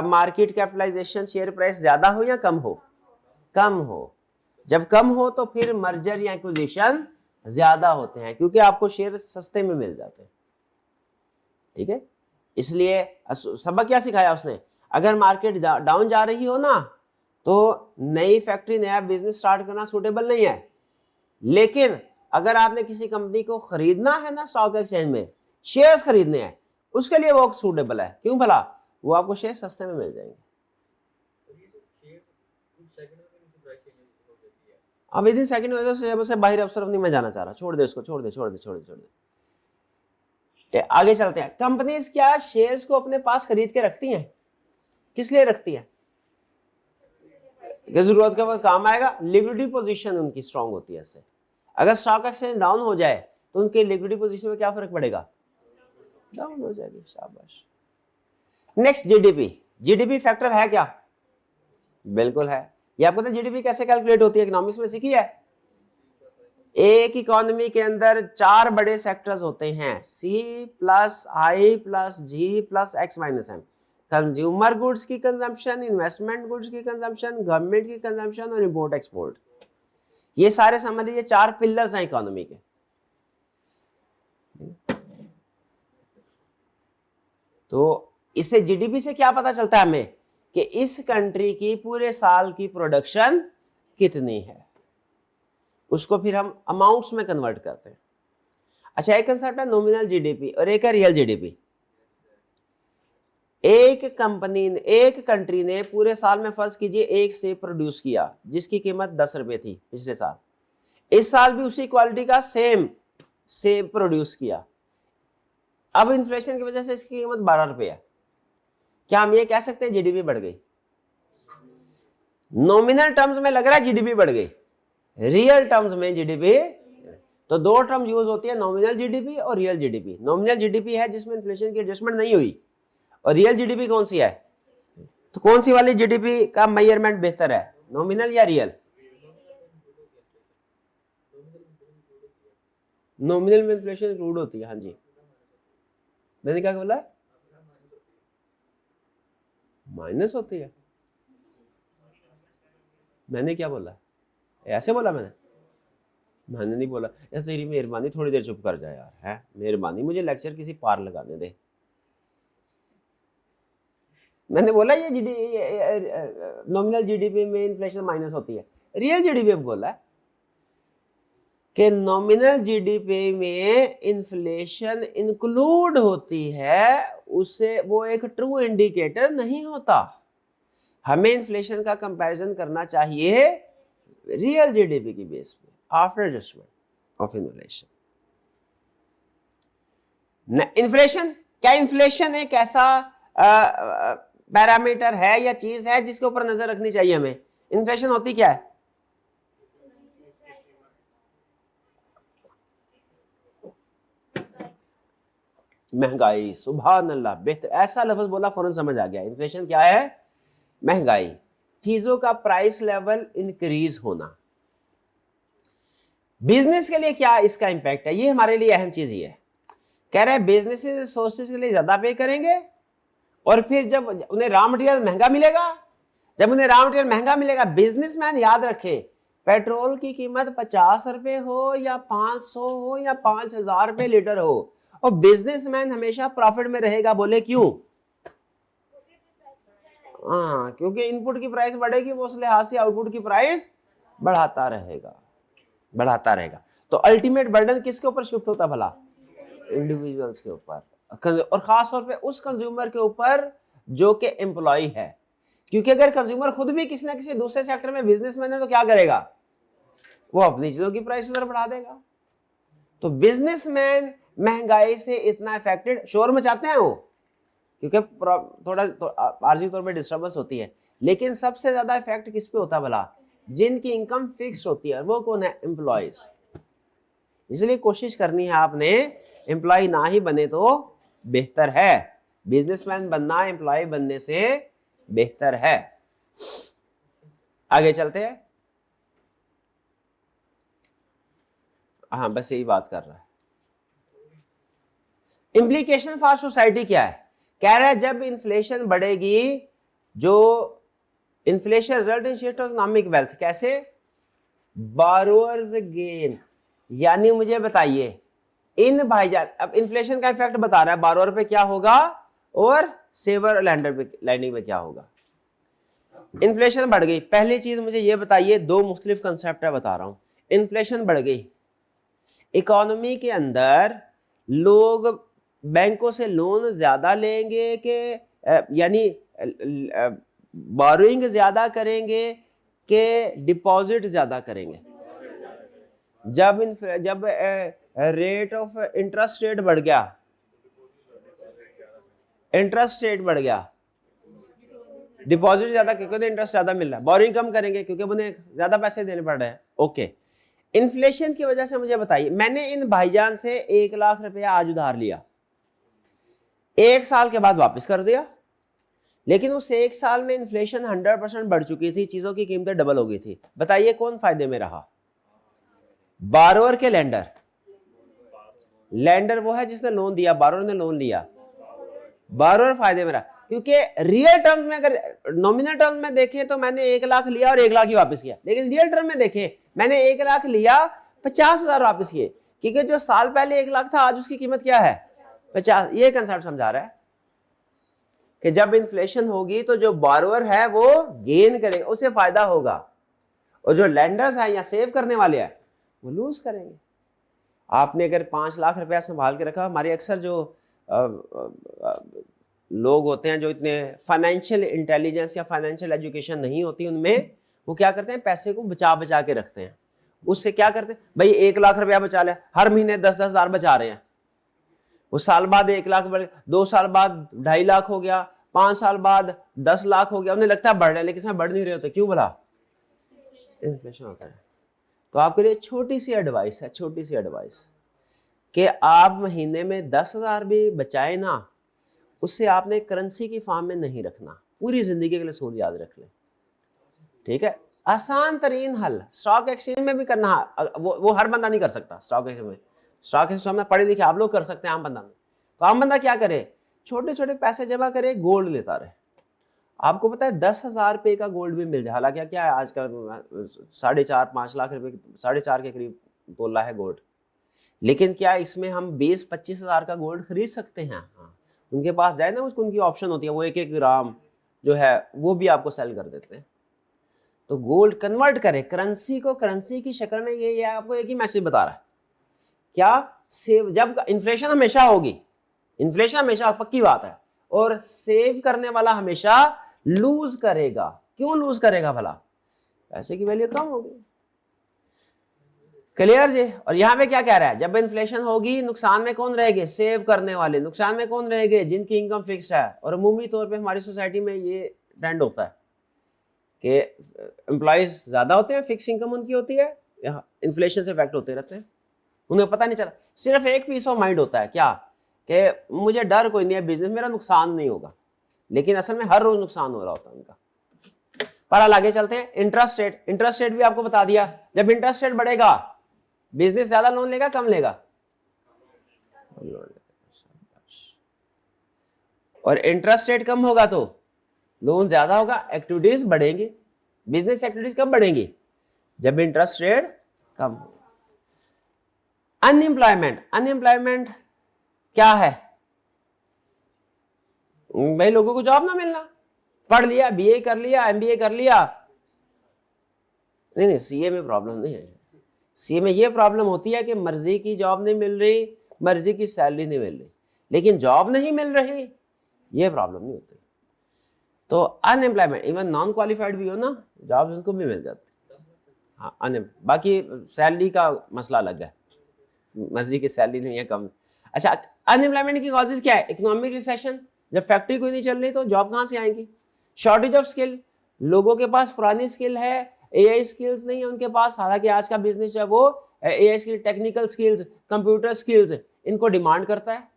मार्केट कैपिटलाइजेशन शेयर प्राइस ज्यादा हो या कम हो, कम हो। जब कम हो तो फिर मर्जर या एक्विजिशन ज्यादा होते हैं क्योंकि आपको शेयर सस्ते में मिल जाते हैं। ठीक है, इसलिए सबक क्या सिखाया उसने, अगर मार्केट डाउन जा रही हो ना तो नई फैक्ट्री नया बिजनेस स्टार्ट करना सूटेबल नहीं है। लेकिन अगर आपने किसी कंपनी को खरीदना है ना स्टॉक एक्सचेंज में, शेयर्स खरीदने हैं, उसके लिए वो सूटेबल है। क्यों भला, वो आपको शेयर सस्ते में मिल जाएंगे। अब विद इन सेकंड वजह से बाहर अवसर नहीं मैं जाना चाह रहा, छोड़ दे उसको, छोड़ दे। आगे चलते हैं। कंपनीज क्या शेयर्स को अपने पास खरीद के रखती हैं, किस लिए रखती है, जरूरत के वक्त काम आएगा, लिक्विडिटी पोजीशन उनकी स्ट्रांग होती है इससे। अगर स्टॉक एक्सचेंज डाउन हो जाए तो उनके लिक्विडिटी पोजीशन में क्या फर्क पड़ेगा, डाउन हो जाएगी। शाबाश। नेक्स्ट जीडीपी फैक्टर है क्या, बिल्कुल है। ये आपको पता है जीडीपी कैसे कैलकुलेट होती है, इकोनॉमिक्स में सीखी है। एक इकोनॉमी के अंदर 4 बड़े सेक्टर्स होते हैं, C plus I plus G plus X minus M। Consumer goods की कंजम्पशन, इन्वेस्टमेंट गुड्स की कंजम्पशन, गवर्नमेंट की कंजम्पशन और इंपोर्ट एक्सपोर्ट। ये सारे समझ लीजिए 4 पिलर्स हैं इकोनॉमी के। तो इससे जीडीपी से क्या पता चलता है हमें कि इस कंट्री की पूरे साल की प्रोडक्शन कितनी है, उसको फिर हम अमाउंट्स में कन्वर्ट करते हैं। अच्छा एक कंसेप्ट है नॉमिनल जीडीपी और एक है रियल जीडीपी। एक कंट्री ने पूरे साल में फर्ज कीजिए एक सेब प्रोड्यूस किया जिसकी कीमत 10 रुपए थी पिछले साल, इस साल भी उसी क्वालिटी का सेम सेब प्रोड्यूस किया, अब इन्फ्लेशन की वजह से इसकी कीमत 12 रुपए है। क्या हम ये कह सकते हैं जीडीपी बढ़ गई? नॉमिनल टर्म्स में लग रहा है जीडीपी बढ़ गई, रियल टर्म्स में जीडीपी, तो 2 टर्म यूज होती है, नॉमिनल जीडीपी और रियल जीडीपी। नॉमिनल जीडीपी है जिसमें इन्फ्लेशन की एडजस्टमेंट नहीं हुई, और रियल जीडीपी कौन सी है? तो कौन सी वाली जीडीपी का मेजरमेंट बेहतर है, नॉमिनल या रियल? नॉमिनल में इन्फ्लेशन इंक्लूड होती है। हाँ जी, मैंने क्या बोला, माइनस होती है। मैंने क्या बोला, ऐसे बोला मैंने नहीं बोला। यार तेरी मेहरबानी थोड़ी देर चुप कर जाए यार, है मेहरबानी, मुझे लेक्चर किसी पार लगाने दे। मैंने बोला ये नॉमिनल जीडीपी में इन्फ्लेशन माइनस होती है, रियल जीडीपी में बोला कि नॉमिनल जीडीपी में इन्फ्लेशन इंक्लूड होती है, उससे वो एक ट्रू इंडिकेटर नहीं होता। हमें इन्फ्लेशन का कंपैरिजन करना चाहिए रियल जीडीपी की बेस पे after adjustment of inflation. Inflation क्या, इन्फ्लेशन एक ऐसा पैरामीटर है या चीज है जिसके ऊपर नजर रखनी चाहिए हमें? इन्फ्लेशन होती क्या है? महंगाई। सुभान अल्लाह, बेहतर, ऐसा लफ्ज बोला फौरन समझ आ गया। इन्फ्लेशन क्या है? महंगाई, चीजों का प्राइस लेवल इंक्रीज होना। बिजनेस के लिए क्या इसका इंपैक्ट है? ये हमारे लिए अहम चीज ये है। कह रहे हैं बिजनेसेस रिसोर्सेज के लिए ज्यादा पे करेंगे, और फिर जब उन्हें रॉ मटेरियल महंगा मिलेगा, जब उन्हें रॉ मटेरियल महंगा मिलेगा, बिजनेसमैन याद रखे, पेट्रोल की कीमत 50 रुपए हो या 500 हो या 5000 रुपए लीटर हो, और बिजनेसमैन हमेशा प्रॉफिट में रहेगा। बोले क्यों? हाँ, क्योंकि इनपुट की प्राइस बढ़ेगी, वो उस लिहाज से आउटपुट की प्राइस बढ़ाता रहेगा, बढ़ाता रहेगा। तो अल्टीमेट बर्डन किसके ऊपर शिफ्ट होता है भला? इंडिविजुअल्स के ऊपर, और खास तौर पे उस कंज्यूमर के ऊपर जो कि एम्प्लॉय है। क्योंकि अगर कंज्यूमर खुद भी किसी ना किसी दूसरे सेक्टर में बिजनेसमैन है तो क्या करेगा? वो अपनी चीजों की प्राइस उधर बढ़ा देगा। तो बिजनेसमैन महंगाई से इतना इफेक्टेड, शोर मचाते हैं वो, क्योंकि थोड़ा आर्जी तौर पे डिस्टर्बेंस होती है, लेकिन सबसे ज्यादा इफेक्ट किस पे होता है भला? जिनकी इनकम फिक्स होती है, वो कौन है? एम्प्लॉयज। इसलिए कोशिश करनी है आपने एम्प्लॉय ना ही बने तो बेहतर है। बिजनेसमैन बनना एम्प्लॉय बनने से बेहतर है। आगे चलते हैं। हाँ, बस यही बात कर रहा है। इम्प्लीकेशन फॉर सोसाइटी क्या है? कह रहा है जब इन्फ्लेशन बढ़ेगी, जो inflation result in shift of economic wealth. कैसे? बारोअर्स गेन। यानी मुझे बताइए इन भाईजान, अब इन्फ्लेशन का इफेक्ट बता रहा है, बारोअर पे क्या होगा और सेवर लैंडर पे, लैंडिंग पे क्या होगा। इन्फ्लेशन बढ़ गई, पहली चीज मुझे ये बताइए, दो मुख्तलिफ कंसेप्ट है बता रहा हूं। इन्फ्लेशन बढ़ गई, इकोनॉमी के अंदर लोग बैंकों से लोन ज्यादा लेंगे कि यानी बोरोइंग ज्यादा करेंगे कि डिपॉजिट ज्यादा करेंगे? जब रेट ऑफ इंटरेस्ट रेट बढ़ गया, इंटरेस्ट रेट बढ़ गया, डिपॉजिट ज्यादा, क्योंकि इंटरेस्ट ज्यादा मिल रहा है। बोरिंग कम करेंगे क्योंकि उन्हें ज्यादा पैसे देने पड़ रहे हैं। ओके, इन्फ्लेशन की वजह से मुझे बताइए, मैंने इन भाईजान से 1 लाख रुपया आज उधार लिया, 1 साल के बाद वापस कर दिया, लेकिन उस 1 साल में इन्फ्लेशन 100% बढ़ चुकी थी, चीजों की कीमतें डबल हो गई थी। बताइए कौन फायदे में रहा? बारोअर के लैंडर? लैंडर वो है जिसने लोन दिया, बारोअर ने लोन लिया, बारोअर फायदे में रहा। क्योंकि रियल टर्म में, अगर नॉमिनल टर्म में देखें तो मैंने 1 लाख लिया और 1 लाख ही वापस किया, लेकिन रियल टर्म में देखें मैंने 1 लाख लिया, 50,000 वापस किए, क्योंकि जो साल पहले 1 लाख था आज उसकी कीमत क्या है? 50। ये कंसेप्ट समझा रहा है कि जब इन्फ्लेशन होगी तो जो बारोअर है वो गेन करेगा, उसे फायदा होगा, और जो लैंडर्स हैं या सेव करने वाले हैं वो लूज करेंगे। आपने अगर 5 लाख रुपया संभाल के रखा, हमारे अक्सर जो लोग होते हैं जो इतने फाइनेंशियल इंटेलिजेंस या फाइनेंशियल एजुकेशन नहीं होती उनमें, वो क्या करते हैं? पैसे को बचा बचा के रखते हैं। उससे क्या करते हैं भाई? 1 लाख रुपया बचा लिया, हर महीने 10-10 हजार बचा रहे हैं, वो साल बाद 1 लाख बढ़, 2 साल बाद 2.5 लाख हो गया, 5 साल बाद 10 लाख हो गया, उन्हें लगता है बढ़ रहे हैं, लेकिन इसमें बढ़ नहीं रहे होते। क्यों भला? इन्फ्लेशन होता है। तो आपके लिए छोटी सी एडवाइस है, छोटी सी एडवाइस, कि आप महीने में 10,000 भी बचाए ना, उससे आपने करेंसी की फॉर्म में नहीं रखना, पूरी जिंदगी के लिए सूद याद रख लें। ठीक है, आसान तरीन हल स्टॉक एक्सचेंज में भी करना। वो हर बंदा नहीं कर सकता स्टॉक एक्सचेंज में। स्टॉक एक्सचेंज में पढ़े लिखे आप लोग कर सकते हैं, आम बंदा नहीं। तो आम बंदा क्या करे? छोटे छोटे पैसे जमा करे, गोल्ड लेता रहे। आपको पता है 10,000 रुपये का गोल्ड भी मिल जाए, हालांकि क्या है आजकल 4.5-5 लाख रुपए, 4.5 के करीब तोला है गोल्ड, लेकिन क्या इसमें हम 20-25 हजार का गोल्ड खरीद सकते हैं? हाँ, उनके पास जाए ना, उसको उनकी ऑप्शन होती है, वो 1-1 ग्राम जो है वो भी आपको सेल कर देते हैं। तो गोल्ड कन्वर्ट करें करेंसी को, करेंसी की शक्ल में। ये आपको एक ही मैसेज बता रहा है, क्या सेव, जब इन्फ्लेशन हमेशा होगी, इन्फ्लेशन हमेशा पक्की बात है, और सेव करने वाला हमेशा लूज करेगा। क्यों लूज करेगा भला? पैसे की वैल्यू कम होगी। क्लियर जी। और यहाँ पे क्या कह रहा है, जब इन्फ्लेशन होगी नुकसान में कौन रहेंगे, सेव करने वाले। नुकसान में कौन रहेंगे, जिनकी इनकम फिक्स्ड है। और अमूमी तौर पे हमारी सोसाइटी में ये ट्रेंड होता है कि एम्प्लॉयज ज्यादा होते हैं, फिक्स इनकम उनकी होती है, यहाँ इन्फ्लेशन से इफेक्ट होते रहते हैं, उन्हें पता नहीं चला। सिर्फ एक पीस ऑफ माइंड होता है क्या, कि मुझे डर कोई नहीं है, बिजनेस मेरा नुकसान नहीं होगा, लेकिन असल में हर रोज नुकसान हो रहा होता है उनका। पर आगे चलते हैं, इंटरेस्ट रेट। इंटरेस्ट रेट भी आपको बता दिया, जब इंटरेस्ट रेट बढ़ेगा बिजनेस ज्यादा लोन लेगा कम लेगा, और इंटरेस्ट रेट कम होगा तो लोन ज्यादा होगा, एक्टिविटीज बढ़ेंगी। बिजनेस एक्टिविटीज कब बढ़ेंगी, जब इंटरेस्ट रेट कम हो। अनएम्प्लॉयमेंट, अनएम्प्लॉयमेंट क्या है भाई, लोगों को जॉब ना मिलना। पढ़ लिया, बीए कर लिया, एमबीए कर लिया, नहीं सीए में प्रॉब्लम नहीं है। सीए में ये प्रॉब्लम होती है कि मर्जी की जॉब नहीं मिल रही, मर्जी की सैलरी नहीं मिल रही, लेकिन जॉब नहीं मिल रही, ये प्रॉब्लम नहीं होती। तो अनएम्प्लॉयमेंट, इवन नॉन क्वालिफाइड भी हो ना, जॉब उनको भी मिल जाती। हाँ बाकी सैलरी का मसला अलग है, मर्जी की सैलरी नहीं है, कम। अच्छा, अनएम्प्लॉयमेंट की कॉजेज क्या है, इकोनॉमिक रिसेशन, जब फैक्ट्री कोई नहीं चल रही तो जॉब कहाँ से आएंगी। शॉर्टेज ऑफ स्किल, लोगों के पास पुरानी स्किल है, एआई स्किल्स नहीं है उनके पास, हालांकि आज का बिजनेस है वो AI skill, technical skills, computer skills, इनको डिमांड करता है।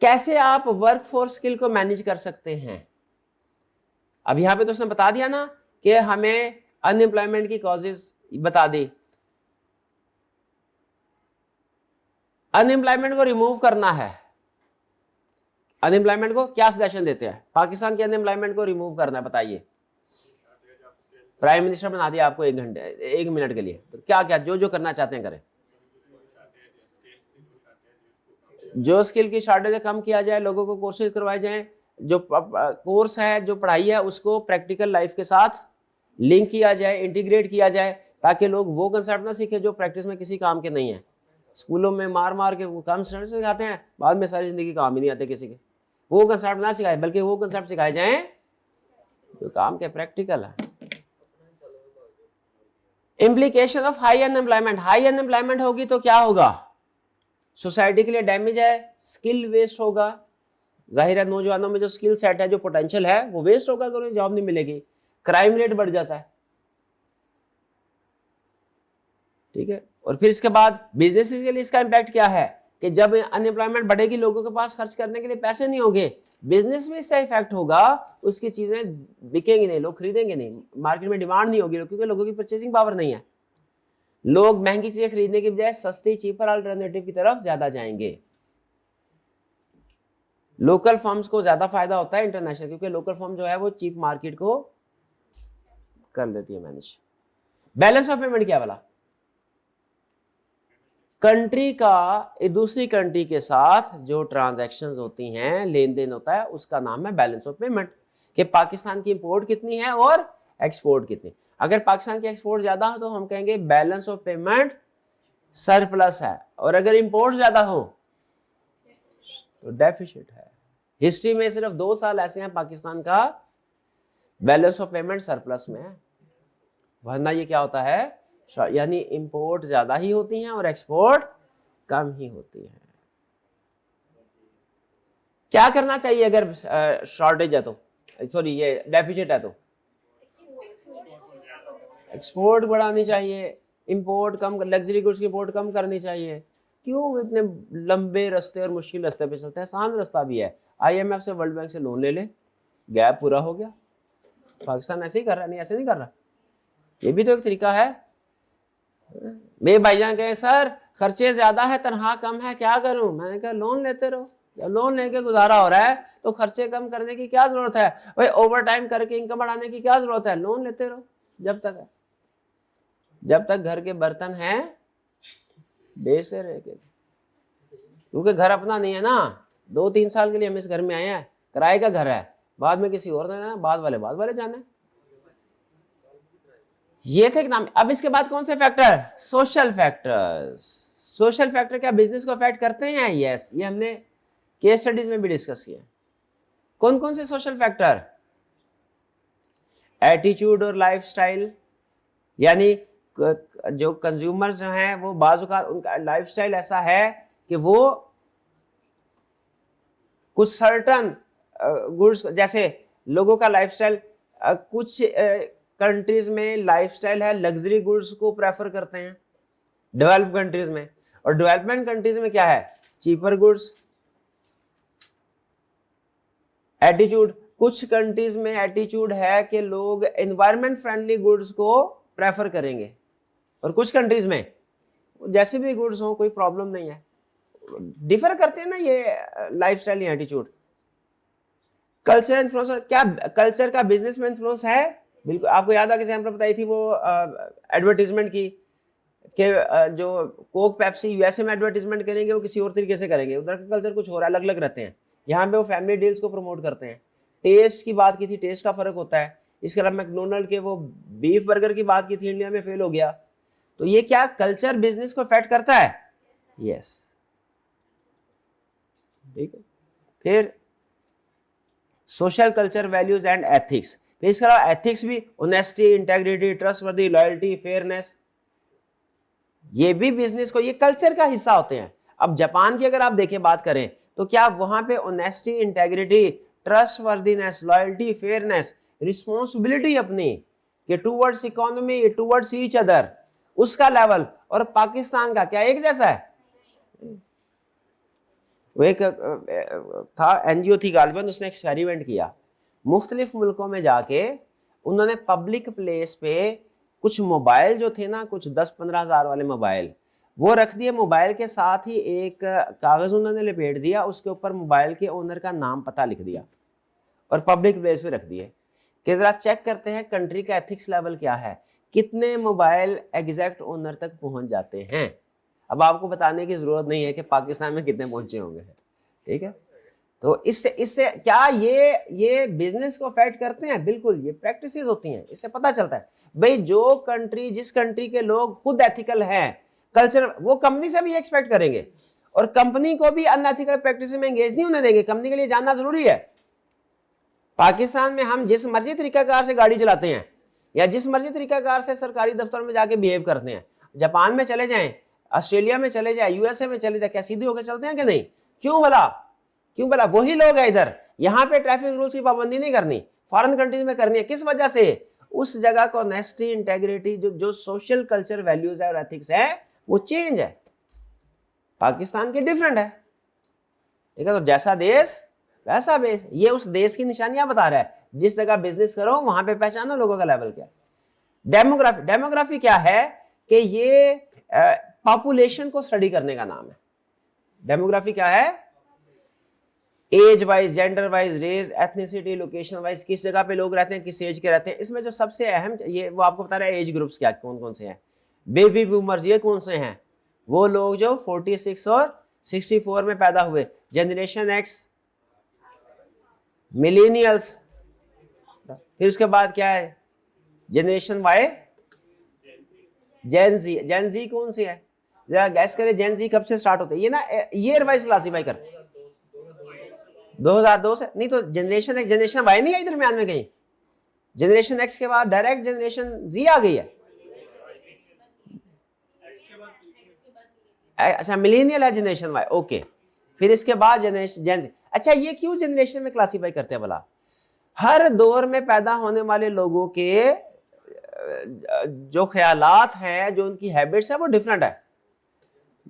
कैसे आप वर्कफोर्स स्किल को मैनेज कर सकते हैं, अब यहां पे तो उसने बता दिया ना कि हमें अनएम्प्लॉयमेंट की कॉजेज बता दी। अनएम्प्लॉयमेंट को रिमूव करना है, अनएम्प्लॉयमेंट को क्या सजेशन देते हैं, पाकिस्तान के अनएम्प्लॉयमेंट को रिमूव करना है, बताइए। प्राइम मिनिस्टर बना दिया आपको 1 मिनट के लिए, तो क्या क्या जो जो करना चाहते हैं करें। जो स्किल की शॉर्टेज है कम किया जाए, लोगों को कोर्सेज करवाए जाएं, जो कोर्स है, जो पढ़ाई है, उसको प्रैक्टिकल लाइफ के साथ लिंक किया जाए, इंटीग्रेट किया जाए, ताकि लोग वो कंसेप्ट ना सीखे जो प्रैक्टिस में किसी काम के नहीं है। स्कूलों में मार मार के वो कंसेप्ट सिखाते हैं, बाद में सारी जिंदगी काम ही नहीं आते किसी के। वो कंसेप्ट ना सिखाए, बल्कि वो कंसेप्ट सिखाए जाएं जो काम के प्रैक्टिकल है। Implication of high unemployment, high unemployment होगी तो क्या होगा, सोसाइटी के लिए डैमेज है, स्किल वेस्ट होगा। जाहिर है नौजवानों में जो स्किल सेट है, जो पोटेंशियल है, वो वेस्ट होगा अगर उन्हें जॉब नहीं मिलेगी। क्राइम रेट बढ़ जाता है, ठीक है। और फिर इसके बाद बिजनेस के लिए इसका इम्पैक्ट क्या है कि जब अनएम्प्लॉयमेंट बढ़ेगी, लोगों के पास खर्च करने के लिए पैसे नहीं होंगे, बिजनेस में इसका इफेक्ट होगा, उसकी चीजें बिकेंगी नहीं, लोग खरीदेंगे नहीं, मार्केट में डिमांड नहीं होगी, क्योंकि लोगों की परचेसिंग पावर नहीं है। लोग महंगी चीजें खरीदने के बजाय सस्ती चीपर अल्टरनेटिव की तरफ ज्यादा जाएंगे। लोकल फर्म्स को ज्यादा फायदा होता है इंटरनेशनल, क्योंकि लोकल फर्म जो है वो चीप मार्केट को कर लेती है मैनेज। बैलेंस ऑफ पेमेंट क्या वाला, कंट्री का दूसरी कंट्री के साथ जो ट्रांजैक्शंस होती हैं, लेन देन होता है, उसका नाम है बैलेंस ऑफ पेमेंट। कि पाकिस्तान की इंपोर्ट कितनी है और एक्सपोर्ट कितनी। अगर पाकिस्तान की एक्सपोर्ट ज्यादा हो तो हम कहेंगे बैलेंस ऑफ पेमेंट सरप्लस है, और अगर इंपोर्ट ज्यादा हो तो डेफिसिट है। हिस्ट्री में सिर्फ 2 साल ऐसे हैं पाकिस्तान का बैलेंस ऑफ पेमेंट सरप्लस में है, वरना ये क्या होता है, यानी इंपोर्ट ज्यादा ही होती हैं और एक्सपोर्ट कम ही होती है। क्या करना चाहिए अगर शॉर्टेज है तो, सॉरी ये डेफिसिट है तो, एक्सपोर्ट बढ़ानी चाहिए, इंपोर्ट कम, लग्जरी गुड्स की इंपोर्ट कम करनी चाहिए। क्यों इतने लंबे रास्ते और मुश्किल रास्ते पे चलते हैं, आसान रास्ता भी है, आईएमएफ से, वर्ल्ड बैंक से लोन ले ले, गैप पूरा हो गया। पाकिस्तान ऐसे ही कर रहा है, नहीं ऐसे नहीं कर रहा, ये भी तो एक तरीका है। मेरे भाईजान कहे सर खर्चे ज्यादा है, तनख्वाह कम है, क्या करूं। मैंने कहा लोन लेते रहो, जब लोन लेके गुजारा हो रहा है तो खर्चे कम करने की क्या जरूरत है भाई, ओवर टाइम करके इनकम बढ़ाने की क्या जरूरत है, लोन लेते रहो जब तक है, जब तक घर के बर्तन हैं बेचते रहे, क्योंकि घर अपना नहीं है ना। 2-3 साल के लिए हम इस घर में आए हैं, किराए का घर है, बाद में किसी और ने बाद वाले जाने। ये थे नाम। अब इसके बाद कौन से factor, social factors. Social factor क्या बिजनेस को अफेक्ट करते हैं, यस, ये हमने केस स्टडीज में भी डिस्कस किया। कौन कौन से सोशल फैक्टर, एटीट्यूड और लाइफस्टाइल, यानी जो कंज्यूमर्स हैं वो बाज़ औक़ात उनका लाइफस्टाइल ऐसा है कि वो कुछ सर्टन गुड्स, जैसे लोगों का लाइफस्टाइल कुछ कंट्रीज में लाइफस्टाइल है लग्जरी गुड्स को प्रेफर करते हैं डेवलप कंट्रीज में, और डेवलपमेंट कंट्रीज में क्या है, चीपर गुड्स। एटीट्यूड, कुछ कंट्रीज में एटीट्यूड है कि लोग एनवायरनमेंट फ्रेंडली गुड्स को प्रेफर करेंगे, और कुछ कंट्रीज में जैसे भी गुड्स हो कोई प्रॉब्लम नहीं है। डिफर करते हैं ना ये लाइफस्टाइल या एटीट्यूड। कल्चर इन्फ्लुएंस, क्या कल्चर का बिजनेस में इन्फ्लुएंस है? बिल्कुल। आपको याद आ कि एग्जांपल बताई थी वो एडवर्टीजमेंट की कि जो कोक पेप्सी यूएसए में एडवर्टीजमेंट करेंगे वो किसी और तरीके से करेंगे, उधर का कल्चर कुछ हो रहा है, अलग अलग रहते हैं। यहाँ पे वो फैमिली डील्स को प्रमोट करते हैं। टेस्ट की बात की थी, टेस्ट का फर्क होता है। इसके अलावा मैकडोनल्ड के वो बीफ बर्गर की बात की थी, इंडिया में फेल हो गया। तो ये क्या कल्चर बिजनेस को अफेक्ट करता है? यस, ठीक है। फिर social culture values and ethics, फिर इसके अलावा एथिक्स भी, honesty, integrity, trustworthy, loyalty, fairness, ये भी बिजनेस को, ये कल्चर का हिस्सा होते हैं। अब जापान की अगर आप देखें बात करें तो क्या वहां पे honesty, integrity, trustworthiness, loyalty, fairness, responsibility अपनी कि towards economy, towards each other, उसका लेवल और पाकिस्तान का क्या एक जैसा है? वो एक था एनजीओ थी गालिबन, उसने एक्सपेरिमेंट किया, मुख्तलिफ मुल्कों में जाके उन्होंने पब्लिक प्लेस पे कुछ मोबाइल जो थे ना, कुछ 10-15 हज़ार वाले मोबाइल वो रख दिए, मोबाइल के साथ ही एक कागज़ उन्होंने लपेट दिया, उसके ऊपर मोबाइल के ओनर का नाम पता लिख दिया और पब्लिक प्लेस पे रख दिए कि ज़रा चेक करते हैं कंट्री का एथिक्स लेवल क्या है, कितने मोबाइल एग्जैक्ट ओनर तक पहुंच जाते हैं। अब आपको बताने की ज़रूरत नहीं है कि पाकिस्तान में कितने पहुंचे होंगे, ठीक है। तो इससे क्या ये बिजनेस को अफेक्ट करते हैं? बिल्कुल, ये प्रैक्टिसेस होती हैं, इससे पता चलता है भाई जो कंट्री, जिस कंट्री के लोग खुद एथिकल हैं, कल्चर, वो कंपनी से भी एक्सपेक्ट करेंगे और कंपनी को भी अनएथिकल प्रैक्टिस में एंगेज नहीं होने देंगे। कंपनी के लिए जानना जरूरी है। पाकिस्तान में हम जिस मर्जी तरीकाकार से गाड़ी चलाते हैं या जिस मर्जी तरीकाकार से सरकारी दफ्तर में जाके बिहेव करते हैं, जापान में चले जाएं, ऑस्ट्रेलिया में चले जाए, यूएसए में चले जाए, क्या सीधे होकर चलते हैं कि नहीं? क्यों भला वही लोग हैं इधर, यहाँ पे ट्रैफिक रूल्स की पाबंदी नहीं करनी, फॉरेन कंट्रीज में करनी है। किस वजह से? उस जगह को ऑनेस्टी, इंटेग्रिटी, जो सोशल कल्चर वैल्यूज है और एथिक्स है वो चेंज है। पाकिस्तान की डिफरेंट है, ठीक है। तो जैसा देश वैसा बेस, ये उस देश की निशानियां बता रहा है। जिस जगह बिजनेस करो वहां पे पहचानो लोगों का लेवल क्या है। डेमोग्राफी क्या है कि ये पॉपुलेशन को स्टडी करने का नाम है। डेमोग्राफी क्या है? Age wise, gender wise, race, ethnicity, location wise, किस जगह पे लोग रहते हैं, किस एज के रहते हैं। इसमें जो सबसे अहम ये वो आपको बता रहा है एज ग्रुप्स क्या कौन कौन से हैं। बेबी बूमर्स ये कौन से हैं? वो लोग जो 46 और 64 में पैदा हुए। जनरेशन एक्स, मिलेनियल्स, फिर उसके बाद क्या है? जनरेशन वाई, जेन जी। जेन जी कौन सी है? जरा गैस करें, जेन जी कब से स्टार्ट होते हैं? ये ना ईयर वाइज क्लासीफाई कर, 2002 से। नहीं तो जनरेशन एक्स, जनरेशन वाई नहीं आई दरमियान में कहीं? जनरेशन एक्स के बाद डायरेक्ट जनरेशन जी आ गई है। अच्छा, मिलेनियल है जनरेशन वाई, ओके। फिर इसके बाद जनरेशन जेन जी। अच्छा, ये क्यों जनरेशन में क्लासीफाई करते हैं भला? हर दौर में पैदा होने वाले लोगों के जो ख्यालात हैं, जो उनकी हैबिट्स है वो डिफरेंट है।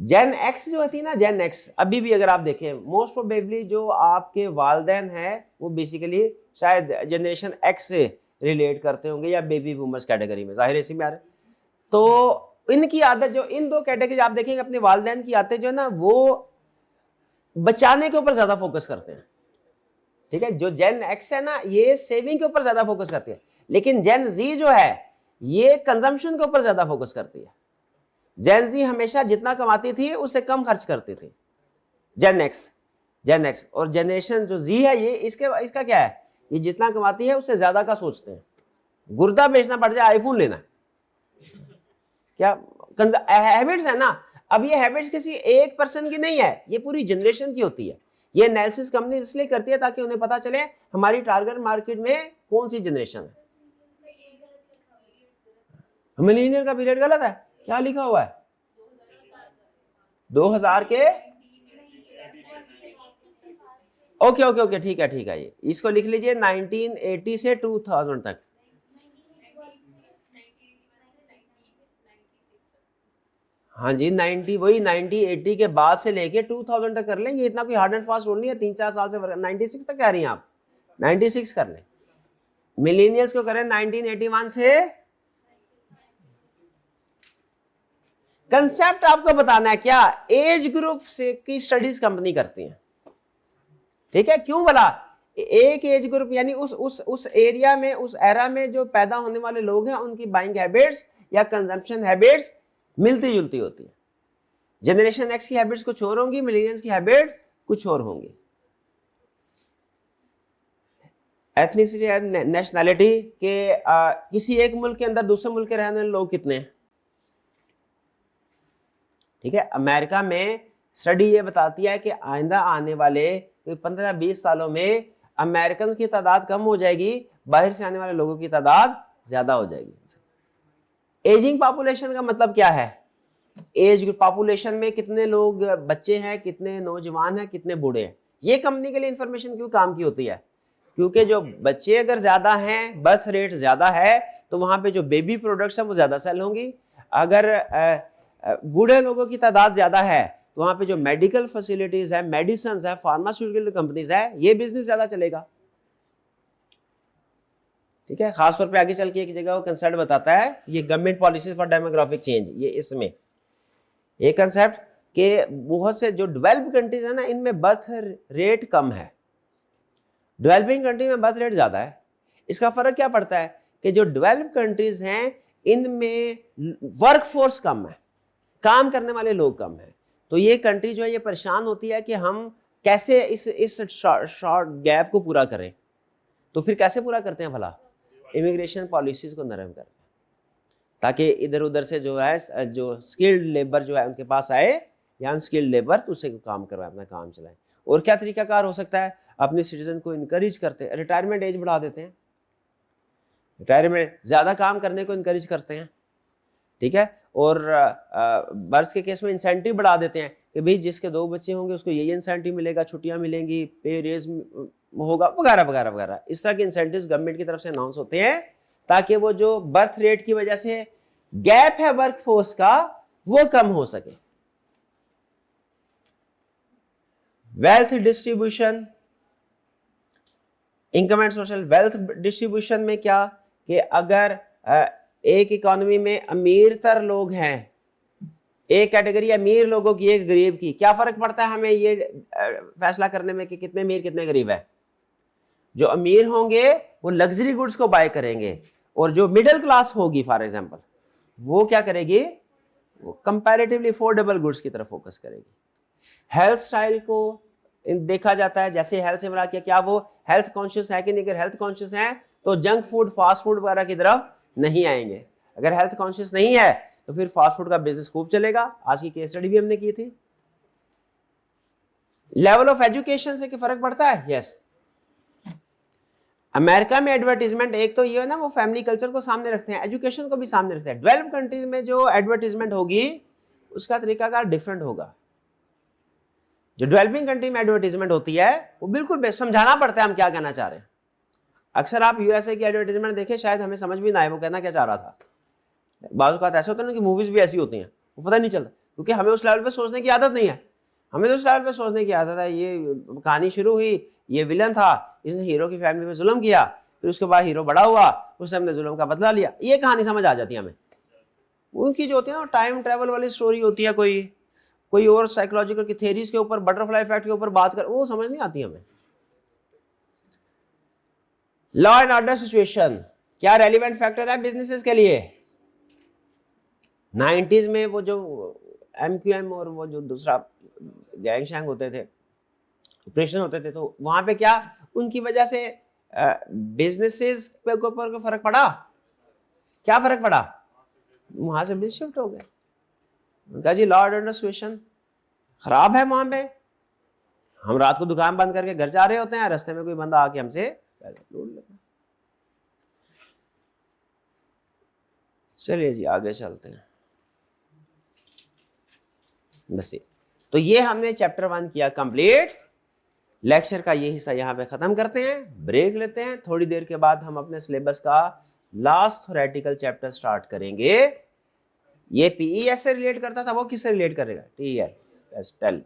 जेन एक्स जो होती है ना, जेन एक्स, अभी भी अगर आप देखें मोस्ट प्रोबेबली जो आपके वालदैन हैं वो बेसिकली शायद जनरेशन एक्स से रिलेट करते होंगे या बेबी बूमर्स कैटेगरी में, जाहिर इसी में आ रहे। तो इनकी आदत, जो इन दो कैटेगरी आप देखेंगे, अपने वालदैन की आदतें जो है ना वो बचाने के ऊपर ज्यादा फोकस करते हैं, ठीक है। जो जेन एक्स है ना ये सेविंग के ऊपर ज्यादा फोकस करती है, लेकिन जेन जी जो है ये कंजम्पशन के ऊपर ज्यादा फोकस करती है। जेन जी हमेशा जितना कमाती थी उससे कम खर्च करती थी। जेन एक्स और जनरेशन जो जी है ये इसका क्या है? ये जितना कमाती है उससे ज्यादा का सोचते हैं। गुर्दा बेचना पड़ जाए आईफोन लेना, क्या हैबिट्स है ना। अब ये हैबिट्स किसी एक पर्सन की नहीं है, ये पूरी जनरेशन की होती है। ये एनालिसिस कंपनी इसलिए करती है ताकि उन्हें पता चले हमारी टारगेट मार्केट में कौन सी जनरेशन है। मिलीनियर का पीरियड गलत है, क्या लिखा हुआ है 2000 के, ओके ओके ओके, ठीक है, ये इसको लिख लीजिए 1980 से 2000 तक। हाँ जी 90, वही 1980 के बाद से लेके 2000 तक कर लेंगे, इतना कोई हार्ड एंड फास्ट रूल नहीं है, 3-4 साल से 96 तक कह रही हैं आप, 96 कर लें। मिलेनियल्स को करें 1981 से। कंसेप्ट आपको बताना है क्या, एज ग्रुप से की स्टडीज कंपनी करती है, ठीक है। क्यों बोला, एक एज ग्रुप यानी उस एरिया में, उस एरा में जो पैदा होने वाले लोग हैं उनकी बाइंग हैबिट्स या कंजम्पशन हैबिट्स मिलती जुलती होती है। जनरेशन एक्स की हैबिट्स कुछ और होंगी, मिलेनियल्स की हैबिट कुछ और होंगी। एथनिसिटी एंड नेशनैलिटी के किसी एक मुल्क के अंदर दूसरे मुल्क के रहने वाले लोग कितने हैं, ठीक है। अमेरिका में स्टडी ये बताती है कि आइंदा आने वाले 15-20 सालों में अमेरिकन की तादाद कम हो जाएगी, बाहर से आने वाले लोगों की तादाद ज्यादा हो जाएगी। एजिंग पॉपुलेशन का मतलब क्या है, एज पॉपुलेशन में कितने लोग बच्चे हैं, कितने नौजवान हैं, कितने बूढ़े हैं। ये कंपनी के लिए इंफॉर्मेशन क्यों काम की होती है, क्योंकि जो बच्चे अगर ज्यादा हैं, बर्थ रेट ज्यादा है, तो वहां पे जो बेबी प्रोडक्ट्स हैं वो ज्यादा सेल होंगी। अगर बूढ़े लोगों की तादाद ज्यादा है तो वहां पे जो मेडिकल फैसिलिटीज है, मेडिसिन है, फार्मास्यूटिकल कंपनीज है, ये बिजनेस ज्यादा चलेगा, ठीक है। खासतौर पे आगे चल के एक जगह वो कंसेप्ट बताता है, ये government policy for demographic change, ये इसमें ये कंसेप्ट के बहुत से जो डेवलप्ड कंट्रीज है ना, इनमें बर्थ रेट कम है, डेवलपिंग कंट्री में बर्थ रेट ज्यादा है। इसका फर्क क्या पड़ता है कि जो डेवलप्ड कंट्रीज हैं इनमें वर्कफोर्स कम है, काम करने वाले लोग कम है, तो ये कंट्री जो है ये परेशान होती है कि हम कैसे इस शॉर्ट गैप को पूरा करें। तो फिर कैसे पूरा करते हैं भला, इमिग्रेशन पॉलिसीज को नरम करें, ताकि इधर उधर से जो है जो स्किल्ड लेबर जो है उनके पास आए, या अनस्किल्ड लेबर तो उससे काम करवाए, अपना काम चलाएं। और क्या तरीकाकार हो सकता है, अपने सिटीजन को इनकरेज करते हैं, रिटायरमेंट एज बढ़ा देते हैं, रिटायरमेंट ज्यादा काम करने को इनकरेज करते हैं, ठीक है। और बर्थ के केस में इंसेंटिव बढ़ा देते हैं कि भाई जिसके 2 बच्चे होंगे उसको ये इंसेंटिव मिलेगा, छुट्टियां मिलेंगी, पे रेज होगा, वगैरह वगैरह वगैरह। इस तरह के इंसेंटिव्स गवर्नमेंट की तरफ से अनाउंस होते हैं ताकि वो जो बर्थ रेट की वजह से गैप है वर्कफोर्स का वो कम हो सके। Wealth distribution, income and social wealth distribution में क्या कि अगर एक इकोनॉमी में अमीर तर लोग हैं, एक कैटेगरी अमीर लोगों की, एक गरीब की, क्या फर्क पड़ता है हमें ये फैसला करने में कि कितने अमीर कितने गरीब है। जो अमीर होंगे वो लग्जरी गुड्स को बाय करेंगे, और जो मिडिल क्लास होगी फॉर एग्जांपल वो क्या करेगी, वो कंपैरेटिवली अफोर्डेबल गुड्स की तरफ फोकस करेगी। हेल्थ स्टाइल को देखा जाता है, जैसे हेल्थ से बड़ा क्या वो हेल्थ कॉन्शियस है कि नहीं। अगर हेल्थ कॉन्शियस है तो जंक फूड, फास्ट फूड वगैरह की तरफ नहीं आएंगे। अगर हेल्थ कॉन्शियस नहीं है तो फिर फास्ट फूड का बिजनेस खूब चलेगा। आज की केस स्टडी भी हमने की थी। लेवल ऑफ एजुकेशन से क्या फर्क पड़ता है, यस। अमेरिका में एडवर्टीजमेंट एक तो ये है ना, वो फैमिली कल्चर को सामने रखते हैं, एजुकेशन को भी सामने रखते हैं। डेवलप्ड कंट्रीज में जो एडवर्टीजमेंट होगी उसका तरीकाकार डिफरेंट होगा। जो डेवलपिंग कंट्री में एडवर्टीजमेंट होती है वो बिल्कुल समझाना पड़ता है हम क्या कहना चाह रहे हैं। अक्सर आप यूएसए की एडवर्टीजमेंट देखें, शायद हमें समझ भी ना आए वो कहना क्या चाह रहा था। बाज़ औक़ात ऐसा होता है ना कि मूवीज भी ऐसी होती हैं, वो पता नहीं चलता, क्योंकि हमें उस लेवल पे सोचने की आदत नहीं है। हमें तो उस लेवल पे सोचने की आदत है, ये कहानी शुरू हुई, ये विलन था, इसने हीरो की फैमिली में जुल्म किया, फिर उसके बाद हीरो बड़ा हुआ, उसने अपने जुल्म का बदला लिया, ये कहानी समझ आ जाती है हमें। उनकी जो होती है ना टाइम ट्रैवल वाली स्टोरी होती है, कोई और साइकोलॉजिकल की थेरीज के ऊपर, बटरफ्लाई इफेक्ट के ऊपर बात कर, वो समझ नहीं आती हमें। लॉ एंड ऑर्डर सिचुएशन क्या रेलिवेंट फैक्टर है बिजनेसेस के लिए। 90s में वो जो MQM और वो जो दूसरा गैंग शैंग होते थे, ऑपरेशन होते थे, तो वहां पे क्या उनकी वजह से बिजनेसेस के ऊपर फर्क पड़ा। क्या फर्क पड़ा, वहां से बिजनेस शिफ्ट हो गए। उनका जी लॉ एंड सिचुएशन खराब है वहां पे। हम रात को दुकान बंद करके घर जा रहे होते हैं, रास्ते में कोई बंदा आके हमसे लूट लेता। चलिए जी आगे चलते हैं। बस ये तो ये हमने चैप्टर 1 किया कंप्लीट। लेक्चर का ये हिस्सा यहाँ पे खत्म करते हैं, ब्रेक लेते हैं। थोड़ी देर के बाद हम अपने सिलेबस का लास्ट थ्योरेटिकल चैप्टर स्टार्ट करेंगे। ये पीईएस से रिलेट करता था, वो किससे रिलेट करेगा? TL tell.